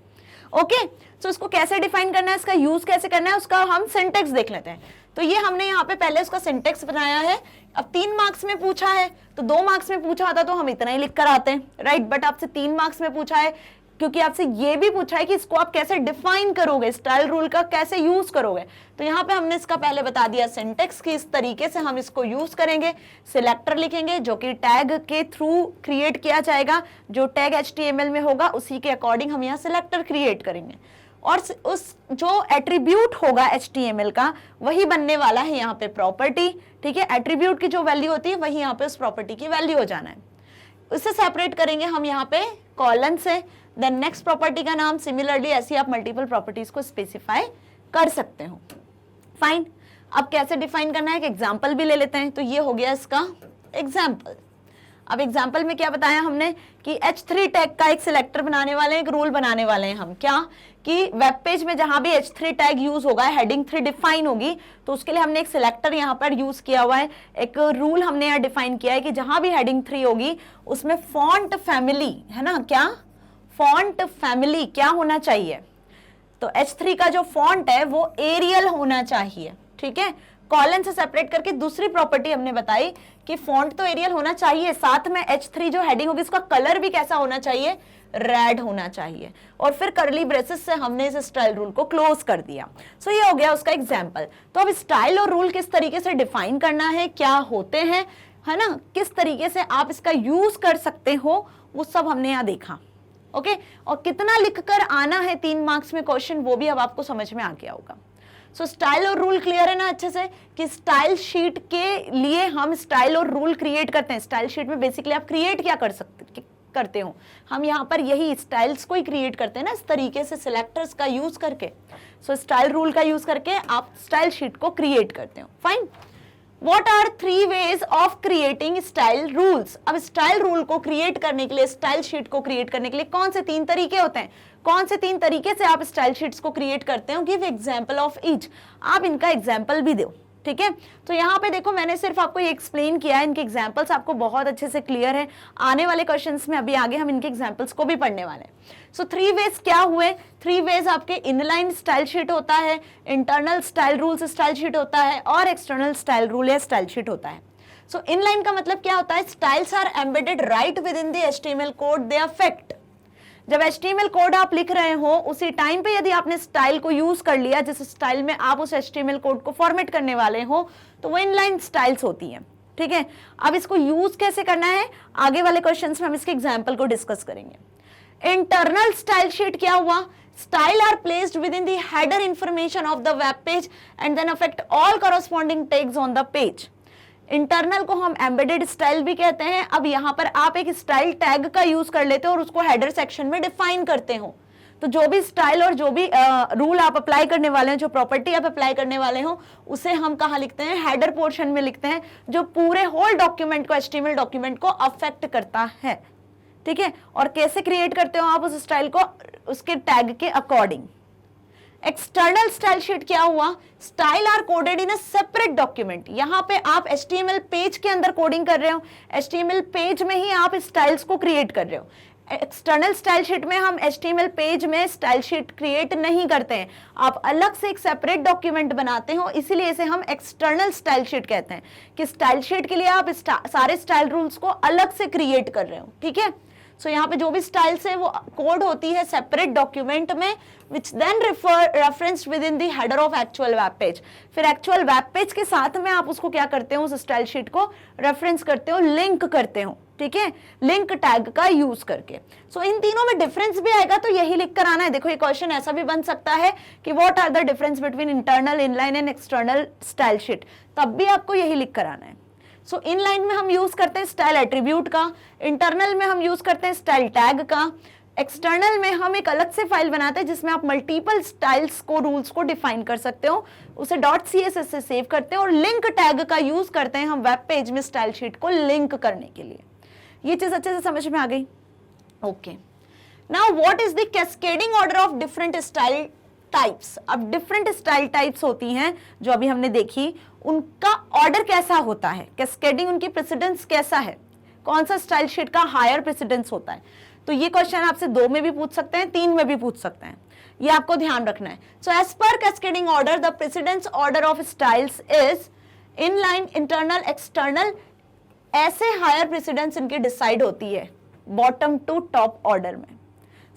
ओके, सो इसको कैसे डिफाइन करना है, इसका यूज कैसे करना है, उसका हम सिंटेक्स देख लेते हैं। तो ये हमने यहाँ पे पहले उसका सिंटेक्स बनाया है। अब 3 मार्क्स में पूछा है, तो 2 मार्क्स में पूछा था तो हम इतना ही लिख कर आते हैं, राइट। बट आपसे 3 मार्क्स में पूछा है क्योंकि आपसे ये भी पूछा है कि इसको आप कैसे डिफाइन करोगे, स्टाइल रूल का कैसे यूज करोगे। तो यहाँ पे हमने इसका पहले बता दिया सिंटेक्स की इस तरीके से हम इसको यूज करेंगे। सिलेक्टर लिखेंगे जो कि टैग के थ्रू क्रिएट किया जाएगा, जो टैग HTML में होगा उसी के अकॉर्डिंग हम यहाँ सिलेक्टर क्रिएट करेंगे, और उस जो एट्रीब्यूट होगा HTML का वही बनने वाला है यहाँ पे प्रॉपर्टी। ठीक है, एट्रीब्यूट की जो वैल्यू होती है वही यहाँ पे उस प्रॉपर्टी की वैल्यू हो जाना है। उससे सेपरेट करेंगे हम यहाँ पे कॉलन से। देन नेक्स्ट प्रॉपर्टी का नाम, सिमिलरली ऐसी आप मल्टीपल प्रॉपर्टीज को स्पेसिफाई कर सकते हो। फाइन, अब कैसे डिफाइन करना है, एक एग्जांपल भी ले लेते हैं। तो ये हो गया इसका एग्जांपल। अब एग्जांपल में क्या बताया हमने कि H3 टैग का एक सिलेक्टर बनाने वाले हैं, एक रूल बनाने वाले हैं हम। क्या कि वेब पेज में जहां भी H3 टैग यूज होगा, हेडिंग 3 डिफाइन होगी, तो उसके लिए हमने एक सिलेक्टर यहाँ पर यूज किया हुआ है, एक रूल हमने यहाँ डिफाइन किया है कि जहां भी हेडिंग 3 होगी उसमें फॉन्ट फैमिली है ना, क्या फॉन्ट फैमिली क्या होना चाहिए, तो H3 का जो फॉन्ट है वो एरियल होना चाहिए। ठीक है, कॉलन से सेपरेट करके दूसरी प्रॉपर्टी हमने बताई कि फॉन्ट तो एरियल होना चाहिए, साथ में H3 जो हेडिंग होगी उसका कलर भी कैसा होना चाहिए, रेड होना चाहिए। और फिर करली ब्रेसेस से हमने इस स्टाइल रूल को क्लोज कर दिया। सो ये हो गया उसका एग्जांपल। तो अब स्टाइल और रूल किस तरीके से डिफाइन करना है, क्या होते हैं, है ना, किस तरीके से आप इसका यूज कर सकते हो, वो सब हमने यहाँ देखा। ओके, और कितना लिखकर आना है 3 मार्क्स में क्वेश्चन, वो भी अब आपको समझ में आ गया होगा। सो स्टाइल और रूल क्लियर है ना अच्छे से, कि स्टाइल शीट के लिए हम स्टाइल और रूल क्रिएट करते हैं। स्टाइल शीट में बेसिकली आप क्रिएट क्या करते हो, हम यहाँ पर यही स्टाइल्स को ही क्रिएट करते हैं ना, इस तरीके से सिलेक्टर्स का यूज करके। सो स्टाइल रूल का यूज करके आप स्टाइल शीट को क्रिएट करते हो। Fine, What are 3 ways of creating style rules? अब स्टाइल रूल को क्रिएट करने के लिए, स्टाइल शीट को क्रिएट करने के लिए कौन से 3 तरीके होते हैं, कौन से 3 तरीके से आप स्टाइल शीट्स को क्रिएट करते हो, गिव एग्जांपल ऑफ ईच। आप इनका एग्जांपल भी दो। ठीक है, तो यहाँ पे देखो मैंने सिर्फ आपको ये एक्सप्लेन किया है, इनके एग्जांपल्स आपको बहुत अच्छे से क्लियर है। आने वाले क्वेश्चंस में अभी आगे हम इनके एग्जांपल्स को भी पढ़ने वाले हैं। सो 3 वेज क्या हुए, 3 वेज आपके इनलाइन स्टाइल शीट होता है, internal style rules style sheet होता है, और एक्सटर्नल स्टाइल रूल या स्टाइल शीट होता है। सो इनलाइन का मतलब क्या होता है, styles are embedded right within the HTML code they affect. जब HTML कोड आप लिख रहे हो उसी टाइम पे यदि आपने स्टाइल को यूज कर लिया, जिस स्टाइल में आप उस HTML कोड को फॉर्मेट करने वाले हो, तो वो इनलाइन स्टाइल्स होती हैं। ठीक है, अब इसको यूज कैसे करना है, आगे वाले क्वेश्चंस में हम इसके एग्जांपल को डिस्कस करेंगे। इंटरनल स्टाइल शीट क्या हुआ, Style are placed within the header information of the web page and then affect all corresponding tags on the page. Internal को हम एम्बेडेड स्टाइल भी कहते हैं। अब यहाँ पर आप एक स्टाइल टैग का यूज कर लेते हो और उसको हेडर सेक्शन में डिफाइन करते हो। तो जो भी स्टाइल और जो भी रूल आप अप्लाई करने वाले हैं, जो प्रॉपर्टी आप अप्लाई करने वाले हो, उसे हम कहाँ लिखते हैं? हेडर पोर्शन में लिखते हैं, जो पूरे होल डॉक्यूमेंट को, एचटीएमएल डॉक्यूमेंट को अफेक्ट करता है। ठीक है, और कैसे क्रिएट करते हो आप उस स्टाइल को? उसके टैग के अकॉर्डिंग। एक्सटर्नल स्टाइल शीट क्या हुआ? Style are coded in a separate document. यहां पे आप एचटीएमएल पेज के अंदर कोडिंग कर रहे हो, एचटीएमएल पेज में ही आप स्टाइल्स को क्रिएट कर रहे हो। एक्सटर्नल स्टाइल शीट में हम एचटीएमएल पेज में स्टाइल शीट क्रिएट नहीं करते हैं, आप अलग से एक सेपरेट डॉक्यूमेंट बनाते हो, इसीलिए इसे हम एक्सटर्नल स्टाइल शीट कहते हैं कि स्टाइल शीट के लिए आप सारे स्टाइल रूल्स को अलग से क्रिएट कर रहे हो। ठीक है, सो यहाँ पे जो भी स्टाइल्स है वो कोड होती है सेपरेट डॉक्यूमेंट में, which then referenced within the header of actual web page. फिर एक्चुअल वेब पेज के साथ में आप उसको क्या करते हो? उस स्टाइल शीट को रेफरेंस करते हो, लिंक करते हो। ठीक है, लिंक टैग का यूज करके। सो इन तीनों में डिफरेंस भी आएगा तो यही लिख कर आना है। देखो ये क्वेश्चन ऐसा भी बन सकता है कि what are the difference between internal, inline and external style sheet, तब भी आपको यही लिख कर आना है। सो इनलाइन में हम यूज करते हैं स्टाइल एट्रीब्यूट का, इंटरनल में हम यूज करते हैं स्टाइल टैग का, एक्सटर्नल में हम एक अलग से फाइल बनाते हैं जिसमें आप मल्टीपल स्टाइल्स को, रूल्स को डिफाइन कर सकते हो, उसे .css से सेव करते हैं, और लिंक टैग का यूज करते हैं हम वेब पेज में स्टाइल शीट को लिंक करने के लिए। ये चीज अच्छे से समझ में आ गई? Okay, now what is the cascading order of different style types. अब डिफरेंट स्टाइल टाइप्स होती हैं जो अभी हमने देखी, उनका ऑर्डर कैसा होता है, कैस्केडिंग, उनकी प्रेसिडेंस कैसा है, कौन सा स्टाइल शीट का हायर प्रेसिडेंस होता है। तो ये क्वेश्चन आपसे 2 में भी पूछ सकते हैं, 3 में भी पूछ सकते हैं, ये आपको ध्यान रखना है। So as per cascading order the precedence order of styles is inline, internal, external. ऐसे हायर प्रेसिडेंस इनकी डिसाइड होती है बॉटम टू टॉप ऑर्डर में।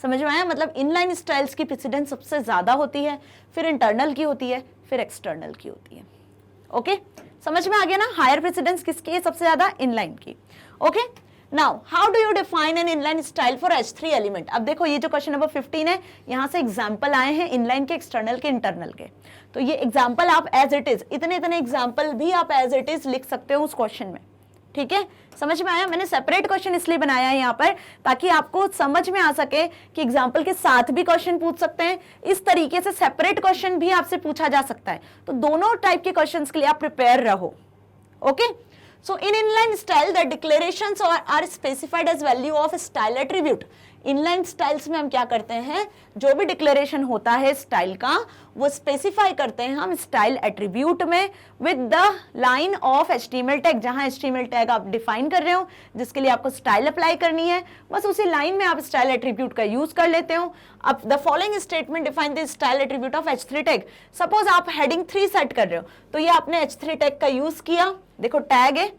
समझ में आया? मतलब इनलाइन स्टाइल्स की प्रेसिडेंस सबसे ज्यादा होती है, फिर इंटरनल की होती है, फिर एक्सटर्नल की होती है। ओके, समझ में आ गया ना? हायर प्रेसिडेंस किसकी है सबसे ज्यादा? इनलाइन की। Okay, now how do you define an inline style for H3 element. अब देखो ये जो क्वेश्चन नंबर 15 है, यहां से एग्जांपल आए हैं इनलाइन के, एक्सटर्नल के, इंटरनल के। तो ये एग्जांपल आप एज इट इज, इतने इतने एग्जांपल भी आप एज इट इज लिख सकते हो उस क्वेश्चन में। ठीक है, समझ में आया? मैंने सेपरेट क्वेश्चन इसलिए बनाया है यहाँ पर ताकि आपको समझ में आ सके कि एग्जाम्पल के साथ भी क्वेश्चन पूछ सकते हैं, इस तरीके से सेपरेट क्वेश्चन भी आपसे पूछा जा सकता है। तो दोनों टाइप के क्वेश्चंस के लिए आप प्रिपेयर रहो। Okay, so in inline style the declarations are specified as value of style attribute. Inline styles में हम क्या करते हैं? जो भी डिक्लेरेशन होता है स्टाइल का, वो स्पेसिफाई करते हैं हम स्टाइल एट्रीब्यूट में with the line of HTML tag. जहां एचटीएमएल टैग आप डिफाइन कर रहे हो, जिसके लिए आपको स्टाइल अप्लाई करनी है, बस उसी लाइन में आप स्टाइल एट्रीब्यूट का यूज कर लेते हो। अब the following statement define the style attribute of H3 tag. Suppose आप हेडिंग 3 सेट कर रहे हो, तो ये आपने H3 टैग का यूज किया। देखो टैग है,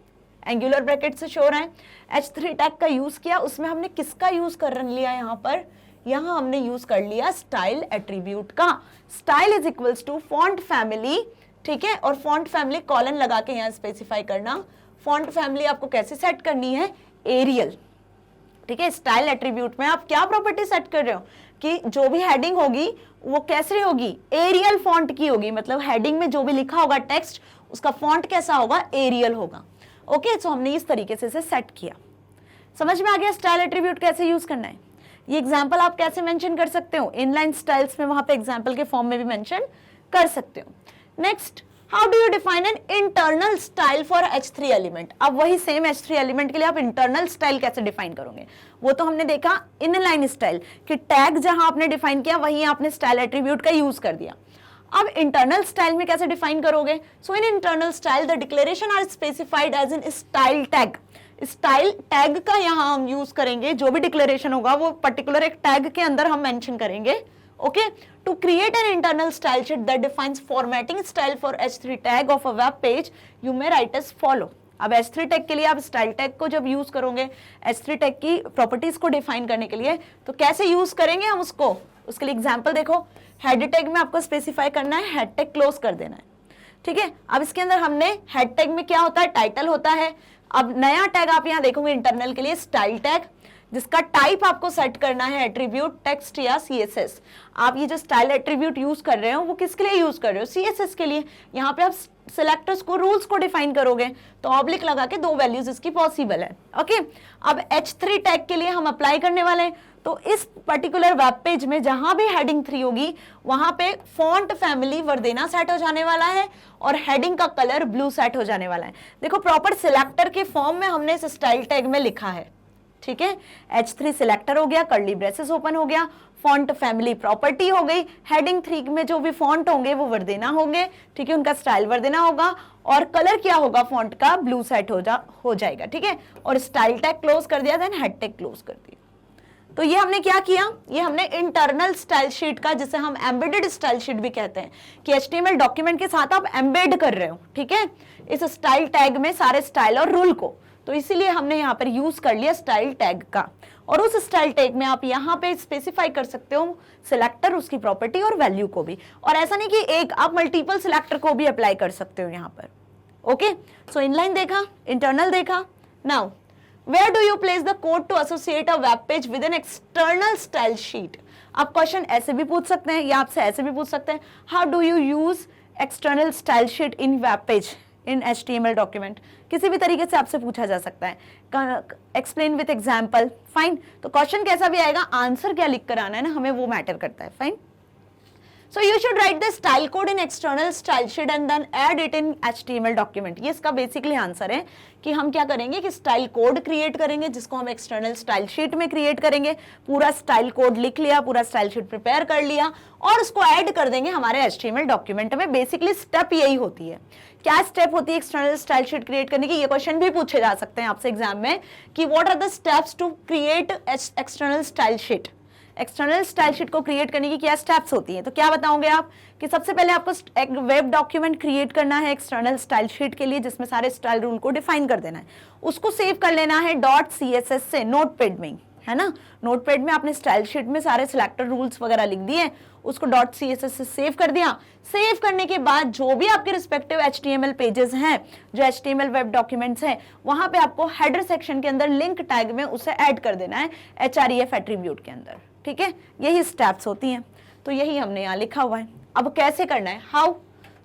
एंगुलर ब्रैकेट से शो रहा है, H3 टैग का यूज किया। उसमें हमने किसका यूज कर लिया? यहाँ पर हमने यूज कर लिया स्टाइल एट्रीब्यूट का। Style is equals to font family. ठीक है, और फॉन्ट फैमिली कॉलन लगा के यहाँ स्पेसिफाई करना। फॉन्ट फैमिली आपको कैसे सेट करनी है? एरियल। ठीक है, स्टाइल एट्रीब्यूट में आप क्या प्रॉपर्टी सेट कर रहे हो कि जो भी हेडिंग होगी वो कैसे होगी? एरियल फॉन्ट की होगी। मतलब हेडिंग में जो भी लिखा होगा टेक्स्ट, उसका फॉन्ट कैसा होगा? एरियल होगा। ओके, सो हमने इस तरीके से इसे सेट किया। समझ में आ गया स्टाइल एट्रीब्यूट कैसे यूज करना है? ये एग्जांपल आप कैसे मेंशन कर सकते हो? इनलाइन स्टाइल्स में वहां पे एग्जांपल के फॉर्म में भी मेंशन कर सकते हो। Next, how do you define N internal style for H3 element. अब वही सेम H3 एलिमेंट के लिए आप इंटरनल स्टाइल कैसे डिफाइन करोगे? वो तो हमने देखा इनलाइन स्टाइल कि टैग जहां आपने डिफाइन किया वहीं आपने स्टाइल एट्रीब्यूट का यूज कर दिया। अब इंटरनल स्टाइल में कैसे डिफाइन करोगे? So in internal style the declaration are specified as in style tag. Style tag का यहाँ हम यूज करेंगे, जो भी डिक्लेरेशन होगा वो पर्टिकुलर एक टैग के अंदर हम मेंशन करेंगे। Okay, to create an internal style sheet that defines formatting style for H3 tag of a web page, you may write as follow. अब H3 टैग के लिए आप स्टाइल टैग को जब यूज करोगे, H3 टैग की प्रॉपर्टीज को डिफाइन करने के लिए, तो कैसे यूज करेंगे हम उसको? उसके लिए एग्जाम्पल देखो, हेड टैग में आपको स्पेसिफाई करना है, हेड टैग क्लोज कर देना है। ठीक है, अब इसके अंदर हमने हेड टैग में क्या होता है? टाइटल होता है। अब नया टैग आप यहाँ देखोगे इंटरनल के लिए स्टाइल टैग। जिसका टाइप आपको सेट करना है एट्रीब्यूट, टेक्स्ट या सीएसएस। आप ये जो स्टाइल एट्रीब्यूट यूज कर रहे हो वो किसके लिए यूज कर रहे हो, सीएसएस के लिए। यहाँ पे आप सिलेक्टर्स को, रूल्स को डिफाइन करोगे तो ऑब्लिक लगा के 2 वैल्यूज इसकी पॉसिबल है। ओके, अब H3 टैग के लिए हम अप्लाई करने वाले हैं। तो इस पर्टिकुलर वेब पेज में जहां भी हेडिंग 3 होगी वहां पे फॉन्ट फैमिली वर्देना सेट हो जाने वाला है और हेडिंग का कलर ब्लू सेट हो जाने वाला है। देखो प्रॉपर सिलेक्टर के फॉर्म में हमने इस स्टाइल टैग में लिखा है, ठीक है। H3 सिलेक्टर हो गया, कर्ली ब्रेसेस ओपन हो गया, फॉन्ट फैमिली प्रॉपर्टी हो गई, हेडिंग 3 में जो भी फॉन्ट होंगे वो वर्देना होंगे, ठीक है, उनका स्टाइल वर्देना होगा और कलर क्या होगा फॉन्ट का, ब्लू सेट हो जाएगा, ठीक है। और स्टाइल टैग क्लोज कर दिया, देन हेड टैग क्लोज कर दिया। तो ये हमने क्या किया, ये हमने इंटरनल स्टाइल शीट का, जिसे हम एम्बेडेड स्टाइल शीट भी कहते हैं, कि HTML डॉक्यूमेंट के साथ आप एम्बेड कर रहे हो, ठीक है, इस स्टाइल टैग में सारे स्टाइल और रूल को। तो इसीलिए हमने यहाँ पर यूज कर लिया स्टाइल टैग का। और उस स्टाइल टैग में आप यहाँ पे स्पेसिफाई कर सकते हो सिलेक्टर, उसकी प्रॉपर्टी और वैल्यू को भी। और ऐसा नहीं कि एक, आप मल्टीपल सिलेक्टर को भी अप्लाई कर सकते हो यहाँ पर। ओके, सो इनलाइन देखा, इंटरनल देखा। Now where do you place the code to associate a web page with an external style sheet? आप क्वेश्चन ऐसे भी पूछ सकते हैं या आपसे ऐसे भी पूछ सकते हैं, how do you use external style sheet in web page in HTML document? किसी भी तरीके से आपसे पूछा जा सकता है, एक्सप्लेन विथ एग्जाम्पल, फाइन। तो क्वेश्चन कैसा भी आएगा, आंसर क्या लिख कर आना है ना, हमें वो मैटर करता है, fine. So you should write the style code in external style sheet and then add it in HTML document. ये इसका बेसिकली आंसर है कि हम क्या करेंगे कि स्टाइल कोड क्रिएट करेंगे, जिसको हम एक्सटर्नल स्टाइल शीट में क्रिएट करेंगे। पूरा स्टाइल कोड लिख लिया, पूरा स्टाइल शीट प्रिपेयर कर लिया और उसको ऐड कर देंगे हमारे HTML डॉक्यूमेंट में। बेसिकली स्टेप यही होती है। क्या स्टेप होती है एक्सटर्नल स्टाइल शीट क्रिएट करने की? ये क्वेश्चन भी पूछे जा सकते हैं आपसे एग्जाम में कि what are the steps to create external style sheet. External style sheet को क्रिएट करने की क्या स्टेप्स होती हैं? तो क्या बताओगे आप कि सबसे पहले आपको एक वेब डॉक्यूमेंट क्रिएट करना है एक्सटर्नल स्टाइल शीट के लिए, जिसमें सारे स्टाइल रूल को डिफाइन कर देना है। उसको सेव कर लेना है .css से, नोटपैड में, है ना। नोटपैड में आपने स्टाइल शीट में सारे सिलेक्टर रूल्स वगैरह लिख दिए, उसको .css से सेव कर दिया। सेव करने के बाद जो भी आपके रिस्पेक्टिव HTML पेजेस हैं, जो HTML वेब डॉक्यूमेंट्स हैं, वहां पे आपको हेडर सेक्शन के अंदर लिंक टैग में उसे ऐड कर देना है href एट्रीब्यूट के अंदर, ठीक है। यही स्टेप्स होती हैं। तो यही हमने यहाँ लिखा हुआ है। अब कैसे करना है, हाउ,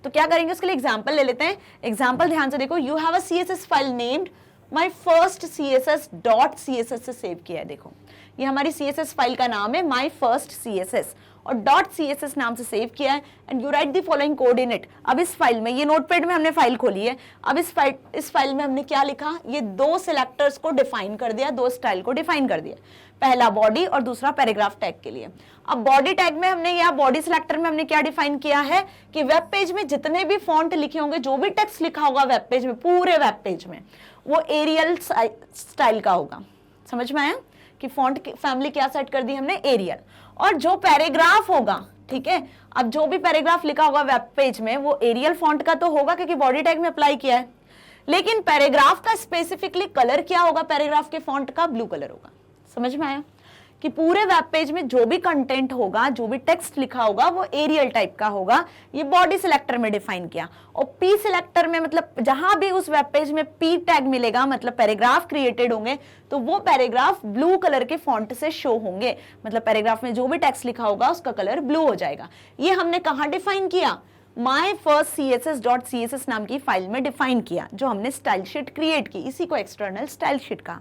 तो क्या करेंगे उसके लिए एग्जाम्पल ले लेते हैं। एग्जाम्पल ध्यान से देखो, you have a CSS file named my first CSS .css से सेव किया है। देखो ये हमारी CSS फाइल का नाम है माई फर्स्ट CSS और .css नाम से सेव किया है। And you right the following code in it. अब इस फाइल में, ये नोटपैड में हमने फाइल खोली है, अब इस फाइल में हमने क्या लिखा, ये 2 सिलेक्टर्स को डिफाइन कर दिया, 2 स्टाइल को डिफाइन कर दिया, पहला बॉडी और दूसरा पैराग्राफ टैग के लिए। अब बॉडी टैग में हमने, या बॉडी सिलेक्टर में हमने क्या डिफाइन किया है कि वेब पेज में जितने भी फॉन्ट लिखे होंगे, जो भी टेक्स्ट लिखा होगा वेब पेज में, पूरे वेब पेज में, वो एरियल स्टाइल का होगा। समझ में आया कि फॉन्ट फैमिली क्या सेट कर दी हमने, एरियल। और जो पैराग्राफ होगा, ठीक है, अब जो भी पैराग्राफ लिखा होगा वेब पेज में वो एरियल फॉन्ट का तो होगा क्योंकि बॉडी टैग में अप्लाई किया है, लेकिन पैराग्राफ का स्पेसिफिकली कलर क्या होगा, पैराग्राफ के फॉन्ट का ब्लू कलर होगा। समझ में आया कि पूरे वेब पेज में जो भी कंटेंट होगा, जो भी टेक्स्ट लिखा होगा, वो एरियल टाइप का होगा। ये बॉडी सिलेक्टर में डिफाइन किया। और पी सिलेक्टर में, मतलब जहां भी उस वेब पेज में पी टैग मिलेगा, मतलब पैराग्राफ क्रिएटेड होंगे, तो वो पैराग्राफ ब्लू कलर के फॉन्ट से शो होंगे। मतलब पैराग्राफ में जो भी टेक्स्ट लिखा होगा उसका कलर ब्लू हो जाएगा। ये हमने कहां डिफाइन किया, माई फर्स्ट CSS.css नाम की फाइल में डिफाइन किया, जो हमने स्टाइल शीट क्रिएट की। इसी को एक्सटर्नल स्टाइल शीट का।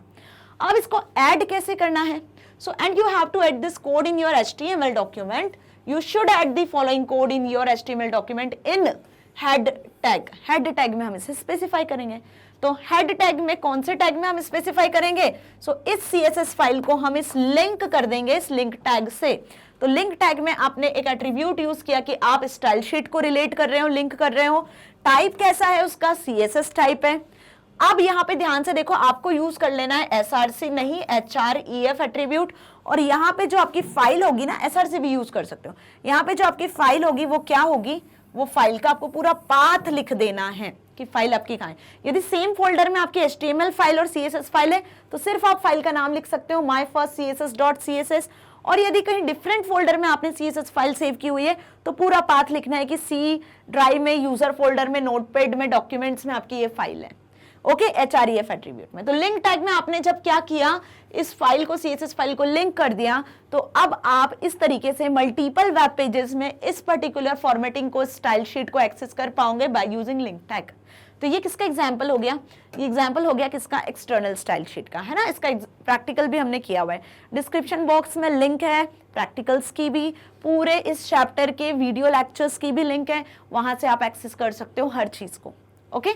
अब इसको ऐड कैसे करना है? So and you have to add this code in your HTML document. You should add the following code in your HTML document in head tag. Head tag में हम इसे स्पेसिफाई करेंगे। तो head tag में कौन से टैग में हम स्पेसिफाई करेंगे? So इस CSS फाइल को हम इस लिंक कर देंगे, इस लिंक टैग से। तो लिंक टैग में आपने एक एट्रीब्यूट यूज किया कि आप स्टाइल शीट को रिलेट कर रहे हो, लिंक कर रहे हो। टाइप कैसा है उसका? CSS टाइप है। अब यहाँ पे ध्यान से देखो, आपको यूज कर लेना है src नहीं href एट्रीब्यूट। और यहाँ पे जो आपकी फाइल होगी ना, src भी यूज कर सकते हो। यहाँ पे जो आपकी फाइल होगी वो क्या होगी, वो फाइल का आपको पूरा पाथ लिख देना है कि फाइल आपकी कहाँ है। यदि सेम फोल्डर में आपकी HTML फाइल और CSS फाइल है तो सिर्फ आप फाइल का नाम लिख सकते हो my first CSS.css। और यदि कहीं डिफरेंट फोल्डर में आपने CSS फाइल सेव की हुई है तो पूरा पाथ लिखना है कि C ड्राइव में, यूजर फोल्डर में, नोटपैड में, डॉक्यूमेंट्स में आपकी ये फाइल है। ओके, href एट्रीब्यूट में। तो लिंक टैग में आपने जब क्या किया, इस फाइल को, CSS फाइल को लिंक कर दिया, तो अब आप इस तरीके से मल्टीपल वेब पेजेस में इस पर्टिकुलर फॉर्मेटिंग को, स्टाइल शीट को एक्सेस कर पाओगे बाय यूजिंग लिंक टैग। तो ये किसका एग्जाम्पल हो गया, ये एग्जाम्पल हो गया किसका, एक्सटर्नल स्टाइल शीट का, है ना। इसका प्रैक्टिकल भी हमने किया हुआ है, डिस्क्रिप्शन बॉक्स में लिंक है, प्रैक्टिकल्स की भी, पूरे इस चैप्टर के वीडियो लेक्चर्स की भी लिंक है, वहां से आप एक्सेस कर सकते हो हर चीज को। Okay,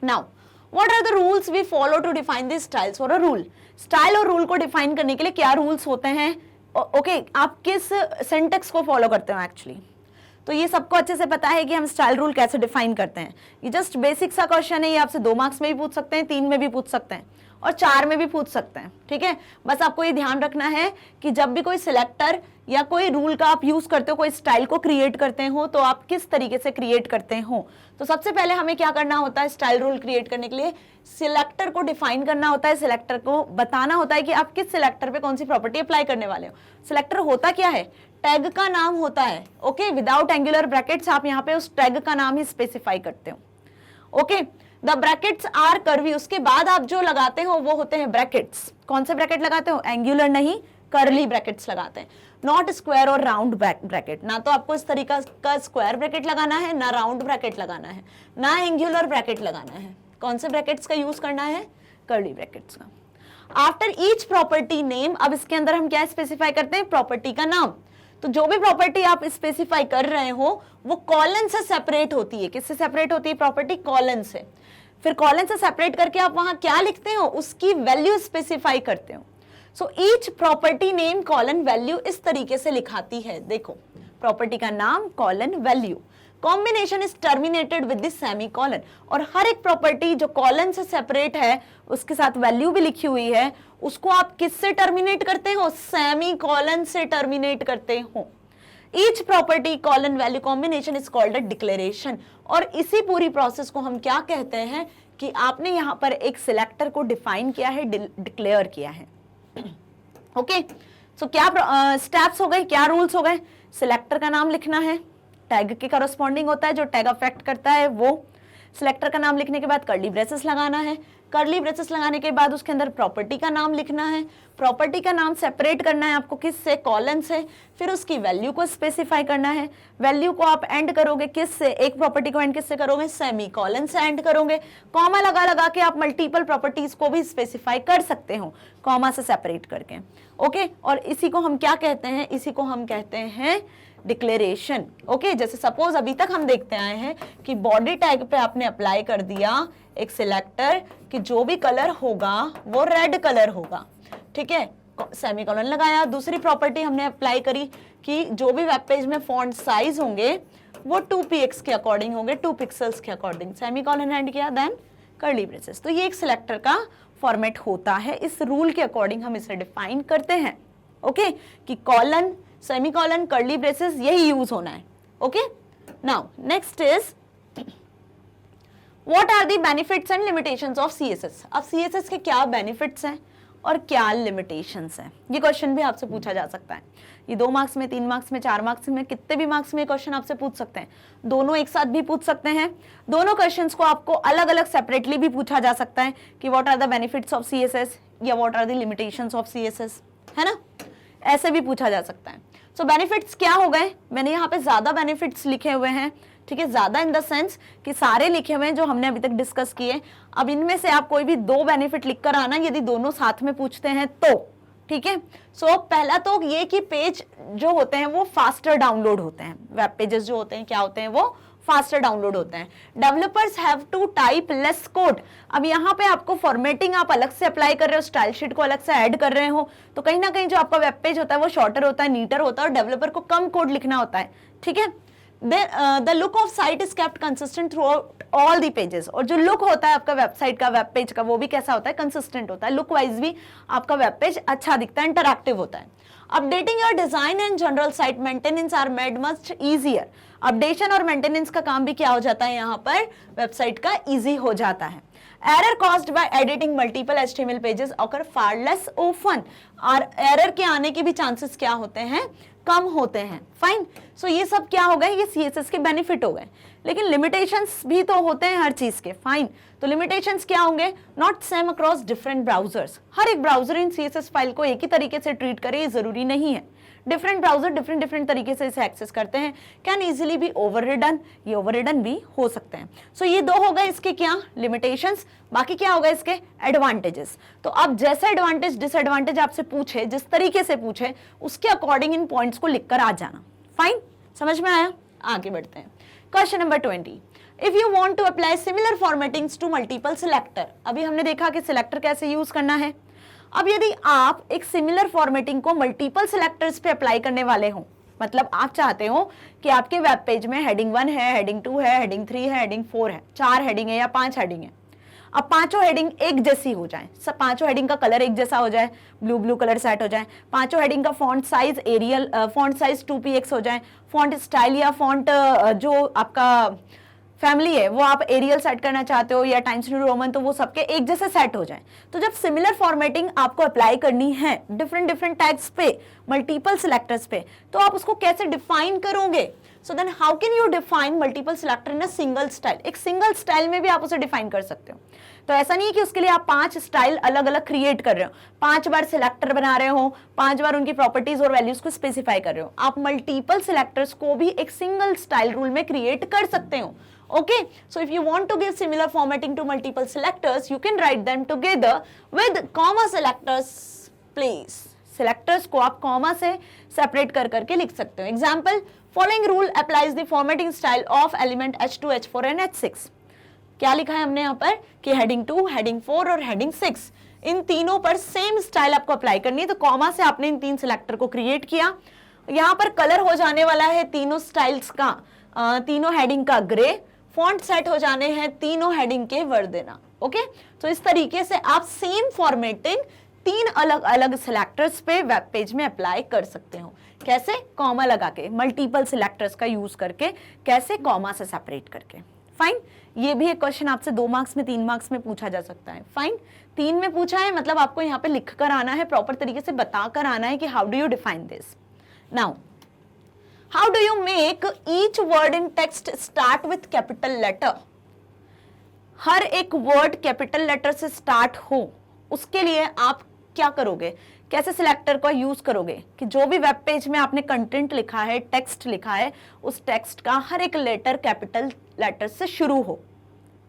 now what are the rules we follow to define this styles for a rule. Style और रूल को डिफाइन करने के लिए क्या रूल्स होते हैं, ओके, आप किस सिंटेक्स को फॉलो करते हो एक्चुअली। तो ये सबको अच्छे से पता है कि हम स्टाइल रूल कैसे डिफाइन करते हैं। ये जस्ट बेसिक सा क्वेश्चन है, ये आपसे 2 मार्क्स में भी पूछ सकते हैं, 3 में भी पूछ सकते हैं और 4 में भी पूछ सकते हैं, ठीक है। बस आपको ये ध्यान रखना है कि जब भी कोई सिलेक्टर या कोई रूल का आप यूज करते हो, कोई स्टाइल को क्रिएट करते हो, तो आप किस तरीके से क्रिएट करते हो। तो सबसे पहले हमें क्या करना होता है, स्टाइल रूल क्रिएट करने के लिए सिलेक्टर को डिफाइन करना होता है, सिलेक्टर को बताना होता है कि आप किस सिलेक्टर पे कौन सी प्रॉपर्टी अप्लाई करने वाले हो। सिलेक्टर होता क्या है, टैग का नाम होता है, ओके, विदाउट एंगुलर ब्रैकेट्स आप यहाँ पे उस टैग का नाम ही स्पेसिफाई करते हो, okay. The brackets are curvy, उसके बाद आप जो लगाते हो वो होते हैं ब्रैकेट्स। कौन से ब्रैकेट लगाते हो, एंगुलर नहीं, कर्ली ब्रैकेट्स लगाते हैं। नॉट स्क्वायर और राउंड ब्रैकेट, ना तो आपको इस तरीका का स्क्वायर ब्रैकेट लगाना है, ना राउंड ब्रैकेट लगाना है, ना एंगुलर ब्रैकेट लगाना है। कौन से ब्रैकेट्स का यूज करना है, कर्ली ब्रैकेट्स का। आफ्टर ईच प्रॉपर्टी नेम, अब इसके अंदर हम क्या स्पेसिफाई करते हैं, प्रॉपर्टी का नाम। तो जो भी प्रॉपर्टी आप स्पेसिफाई कर रहे हो वो कॉलन से सेपरेट होती है। किससे सेपरेट होती है प्रॉपर्टी, कॉलन से। फिर कॉलन से सेपरेट करके आप वहां क्या लिखते हो, उसकी वैल्यू स्पेसिफाई करते हो। So each property name colon value इस तरीके से लिखाती है, देखो, प्रॉपर्टी का नाम colon value, combination is terminated with this semi colon. और हर एक प्रॉपर्टी जो कॉलन से सेपरेट है, उसके साथ वैल्यू भी लिखी हुई है, उसको आप किससे टर्मिनेट करते हो, सेमी कॉलन से टर्मिनेट करते हो। Each property colon value combination is called a declaration. और इसी पूरी प्रोसेस को हम क्या कहते हैं कि आपने यहां पर एक सिलेक्टर को डिफाइन किया है, डिक्लेयर किया है, ओके। सो क्या स्टेप्स हो गए, क्या रूल्स हो गए, सिलेक्टर का नाम लिखना है, टैग के करस्पॉन्डिंग होता है, जो टैग अफेक्ट करता है वो। सिलेक्टर का नाम लिखने के बाद कर्ली ब्रेसेस लगाना है, कर्ली ब्रेसेस लगाने के बाद उसके अंदर प्रॉपर्टी का नाम लिखना है, प्रॉपर्टी का नाम सेपरेट करना है आपको किससे, कॉलन से। फिर उसकी वैल्यू को स्पेसिफाई करना है, वैल्यू को आप एंड करोगे किससे, एक प्रॉपर्टी को एंड किससे करोगे, सेमी कॉलन से एंड करोगे। कॉमा लगा लगा के आप मल्टीपल प्रॉपर्टीज को भी स्पेसिफाई कर सकते हो, कॉमा से सेपरेट करके, ओके। और इसी को हम क्या कहते हैं, इसी को हम कहते हैं डिक्लेरेशन, ओके। जैसे सपोज अभी तक हम देखते आए हैं कि बॉडी टैग पे आपने अप्लाई कर दिया एक सिलेक्टर कि जो भी कलर होगा वो रेड कलर होगा, ठीक है, सेमीकोलन लगाया। दूसरी प्रॉपर्टी हमने अप्लाई करी कि जो भी वेब पेज में फॉन्ट साइज होंगे वो 2px के अकॉर्डिंग होंगे, 2 पिक्सल्स के अकॉर्डिंग, सेमीकोलन एंड किया, देन कर्ली ब्रेसेस। तो ये एक सिलेक्टर का फॉर्मेट होता है, इस रूल के अकॉर्डिंग हम इसे डिफाइन करते हैं, ओके, कि कॉलन, सेमीकोलन, कर्ली ब्रेसेस यही यूज होना है, okay. Now next is what are the benefits and limitations of CSS। अब CSS के क्या बेनिफिट्स हैं और क्या लिमिटेशंस हैं, ये क्वेश्चन भी आपसे पूछा जा सकता है। ये 2 मार्क्स में, 3 मार्क्स में, 4 मार्क्स में, कितने भी मार्क्स में क्वेश्चन आपसे पूछ सकते हैं। दोनों एक साथ भी पूछ सकते हैं, दोनों क्वेश्चंस को आपको अलग अलग सेपरेटली भी पूछा जा सकता है कि what are the benefits of CSS या what are the limitations of CSS, है ना, ऐसे भी पूछा जा सकता है। सो बेनिफिट्स क्या हो गए, मैंने यहाँ पे ज्यादा बेनिफिट्स लिखे हुए हैं, ठीक है, ज्यादा इन द सेंस कि सारे लिखे हुए हैं जो हमने अभी तक डिस्कस किए। अब इनमें से आप कोई भी 2 बेनिफिट लिख कर आना, यदि दोनों साथ में पूछते हैं तो, ठीक है। सो पहला तो ये कि पेज जो होते हैं वो फास्टर डाउनलोड होते हैं, वेब पेजेस जो होते हैं क्या होते हैं, वो फास्टर डाउनलोड होते हैं। Developers have to type less code. अब यहाँ पे आपको फॉर्मेटिंग आप अलग से अप्लाई कर रहे हो, स्टाइल शीट को अलग से ऐड कर रहे हो, तो कहीं ना कहीं जो आपका वेब पेज होता है वो शॉर्टर होता है, नीटर होता है, और डेवलपर को कम कोड लिखना होता है, ठीक है। The look of site is kept consistent throughout all the pages। और जो लुक होता है आपका वेबसाइट का, वेब पेज का, वो भी कैसा होता है, कंसिस्टेंट होता है, लुक वाइज भी आपका वेब पेज अच्छा दिखता है, इंटरैक्टिव होता है। Updating your design and general site maintenance are made much easier. Updation और मेंटेनेंस का काम भी क्या हो जाता है यहाँ पर, वेबसाइट का इजी हो जाता है। Error caused by editing multiple HTML pages occur far less often. और एरर के आने के भी चांसेस क्या होते हैं, कम होते हैं, फाइन। सो ये सब क्या हो गए, ये CSS के बेनिफिट हो गए। लेकिन लिमिटेशंस भी तो होते हैं हर चीज के, फाइन। तो लिमिटेशंस क्या होंगे? Not same across different browsers, हर एक ब्राउजर इन CSS फाइल को एक ही तरीके से ट्रीट करे ये जरूरी नहीं है, डिफरेंट ब्राउजर डिफरेंट तरीके से इसे एक्सेस करते हैं, कैन इजीली बी ओवररिडन, ये ओवररिडन भी हो सकते हैं। सो ये दो हो गए इसके क्या लिमिटेशंस, बाकी क्या होगा इसके एडवांटेजेस। तो अब जैसे एडवांटेज डिसएडवांटेज आपसे पूछे, जिस तरीके से पूछे उसके अकॉर्डिंग इन पॉइंट्स को लिखकर आ जाना, फाइन, समझ में आया? आगे बढ़ते हैं। Question number 20, if you want to apply similar formattings to multiple selector, अभी हमने देखा कि सिलेक्टर कैसे यूज करना है। अब यदि आप एक सिमिलर फॉर्मेटिंग को मल्टीपल सिलेक्टर्स पे अप्लाई करने वाले हो, मतलब आप चाहते हो कि आपके वेब पेज में हेडिंग 1 है, हेडिंग 2 है, हेडिंग 3 है, हेडिंग 4 है, 4 हेडिंग है या 5 हेडिंग है, अब पांचों हेडिंग एक जैसी हो जाए, सब पांचों हेडिंग का कलर एक जैसा हो जाए, ब्लू कलर सेट हो जाए, पांचों हेडिंग का font size Arial, font size 2px हो जाए, फॉन्ट स्टाइल या फॉन्ट जो आपका फैमिली है वो आप एरियल सेट करना चाहते हो या टाइम्स न्यू रोमन, तो वो सबके एक जैसे सेट हो जाए। तो जब सिमिलर फॉर्मेटिंग आपको अप्लाई करनी है डिफरेंट टैग्स पे, मल्टीपल सिलेक्टर्स पे, तो आप उसको कैसे डिफाइन करोगे? So then how can you define multiple selector in a single style? एक सिंगल स्टाइल में भी आप उसे डिफाइन कर सकते हो। तो ऐसा नहीं है कि उसके लिए आप 5 स्टाइल अलग अलग क्रिएट कर रहे हो, 5 बार सिलेक्टर बना रहे हो, 5 बार उनकी प्रॉपर्टीज और वैल्यूज को स्पेसिफाई कर रहे हो। आप मल्टीपल सिलेक्टर्स को भी एक सिंगल स्टाइल रूल में क्रिएट कर सकते हो। Okay, so if you want to give similar formatting to multiple selectors, you can write them together with comma selectors, please. Selectors को आप comma से separate कर करके लिख सकते हो। Example, following rule applies the formatting style of element H2, H4 and H6. क्या लिखा है हमने यहाँ पर कि heading 2, heading 4 और heading 6 इन तीनों पर सेम स्टाइल आपको अप्लाई करनी है। तो कॉमा से आपने इन 3 सिलेक्टर को क्रिएट किया। यहाँ पर कलर हो जाने वाला है तीनों स्टाइल्स का, तीनों हेडिंग का ग्रे, फॉन्ट सेट हो जाने हैं तीनों हेडिंग के वर्देना। ओके, तो इस तरीके से आप सेम फॉर्मेटिंग 3 अलग अलग सिलेक्टर्स पे वेब पेज में अप्लाई कर सकते हो। कैसे? कॉमा लगा के, मल्टीपल सिलेक्टर्स का यूज करके, कैसे? कॉमा से सेपरेट करके। फाइन, ये भी एक क्वेश्चन आपसे 2 मार्क्स में 3 मार्क्स में पूछा जा सकता है। फाइन, 3 में पूछा है मतलब आपको यहाँ पे लिख कर आना है, प्रॉपर तरीके से बता कर आना है कि how do you define this. Now how do you make each word in text start with capital letter? हर एक वर्ड कैपिटल लेटर से स्टार्ट हो, उसके लिए आप क्या करोगे? कैसे सिलेक्टर का यूज करोगे कि जो भी वेब पेज में आपने कंटेंट लिखा है, टेक्स्ट लिखा है, उस टेक्स्ट का हर एक लेटर कैपिटल लेटर से शुरू हो।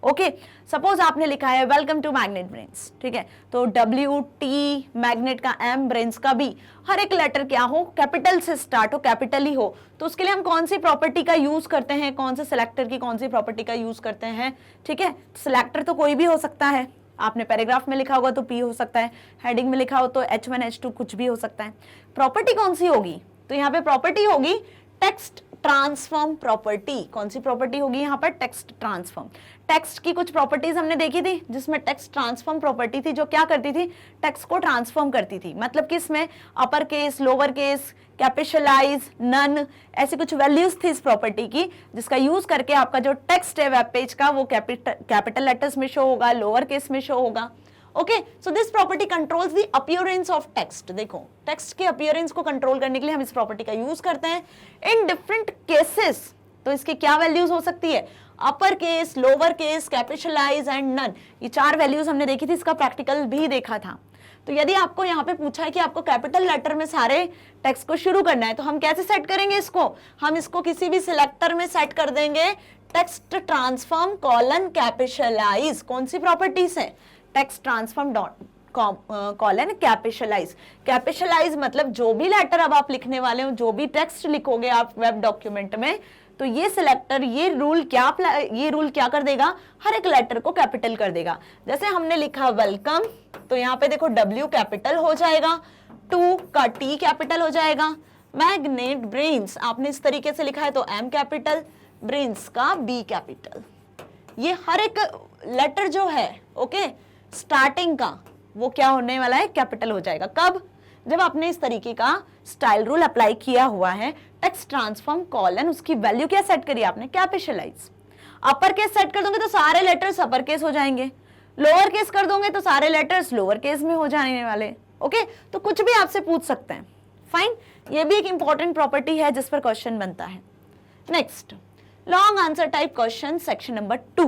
ओके, सपोज आपने लिखा है वेलकम टू मैग्नेट ब्रेन्स, ठीक है, तो WT मैग्नेट का M, ब्रेन्स का B, हर एक लेटर क्या हो? कैपिटल से स्टार्ट हो, कैपिटल ही हो। तो उसके लिए हम कौन सी प्रॉपर्टी का यूज करते हैं, कौन से सिलेक्टर की कौन सी प्रॉपर्टी का यूज करते हैं? ठीक है, सिलेक्टर तो कोई भी हो सकता है, आपने पैराग्राफ में लिखा होगा तो P हो सकता है, हेडिंग में लिखा हो तो H1, H2 कुछ भी हो सकता है। प्रॉपर्टी कौन सी होगी? तो यहाँ पे प्रॉपर्टी होगी टेक्स्ट ट्रांसफॉर्म प्रॉपर्टी। कौन सी प्रॉपर्टी होगी यहाँ पर? Text transform. टेक्स्ट की कुछ प्रॉपर्टीज हमने देखी थी जिसमें टेक्स्ट ट्रांसफॉर्म प्रॉपर्टी थी जो क्या करती थी? टेक्स्ट को ट्रांसफॉर्म करती थी। मतलब कि इसमें upper case, lower case, capitalize, none, ऐसी कुछ वैल्यूज थी इस प्रॉपर्टी की, जिसका यूज करके आपका जो टेक्स्ट है वेब पेज का वो कैपिटल लेटर्स में शो होगा, लोअर केस में शो होगा। Okay, so this property controls the appearance of text. देखो, टेक्स्ट के अपीयरेंस को कंट्रोल करने के लिए हम इस प्रॉपर्टी का यूज करते हैं इन डिफरेंट केसेस। तो इसके क्या वैल्यूज हो सकती है? Upper case, lower case, capitalize and none. ये 4 वैल्यूज हमने देखी थी, इसका प्रैक्टिकल भी देखा था। तो यदि आपको यहाँ पे पूछा है कि आपको कैपिटल लेटर में सारे टेक्स्ट को शुरू करना है, तो हम कैसे सेट करेंगे इसको? हम इसको किसी भी सिलेक्टर में सेट कर देंगे, टेक्स्ट ट्रांसफॉर्म कॉलन कैपिटलाइज। कौन सी प्रॉपर्टी से? Text transform colon capitalize. Capitalize मतलब जो भी लेटर अब आप लिखने वाले हो, जो भी टेक्स्ट लिखोगे आप वेब डॉक्यूमेंट में, तो ये सिलेक्टर, ये रूल क्या कर देगा? हर एक लेटर को कैपिटल कर देगा। जैसे हमने लिखा वेलकम, तो यहाँ पे देखो W कैपिटल हो जाएगा, 2 का T कैपिटल हो जाएगा। मैग्नेट ब्रेन्स आपने इस तरीके से लिखा है तो M कैपिटल, ब्रेन्स का B कैपिटल। ये हर एक लेटर जो है, ओके, स्टार्टिंग का, वो क्या होने वाला है? कैपिटल हो जाएगा। कब? जब आपने इस तरीके का स्टाइल रूल अप्लाई किया हुआ है, टेक्स्ट ट्रांसफॉर्म कॉलन, उसकी वैल्यू क्या सेट करी आपने? कैपिटलाइज। अपर केस सेट कर दोगे तो सारे लेटर्स अपर केस हो जाएंगे, लोअर केस कर दोगे तो सारे लेटर्स लोअर केस में हो जाने वाले। ओके, तो कुछ भी आपसे पूछ सकते हैं। फाइन, ये भी एक इंपॉर्टेंट प्रॉपर्टी है जिस पर क्वेश्चन बनता है। Next, long answer type question section number 2।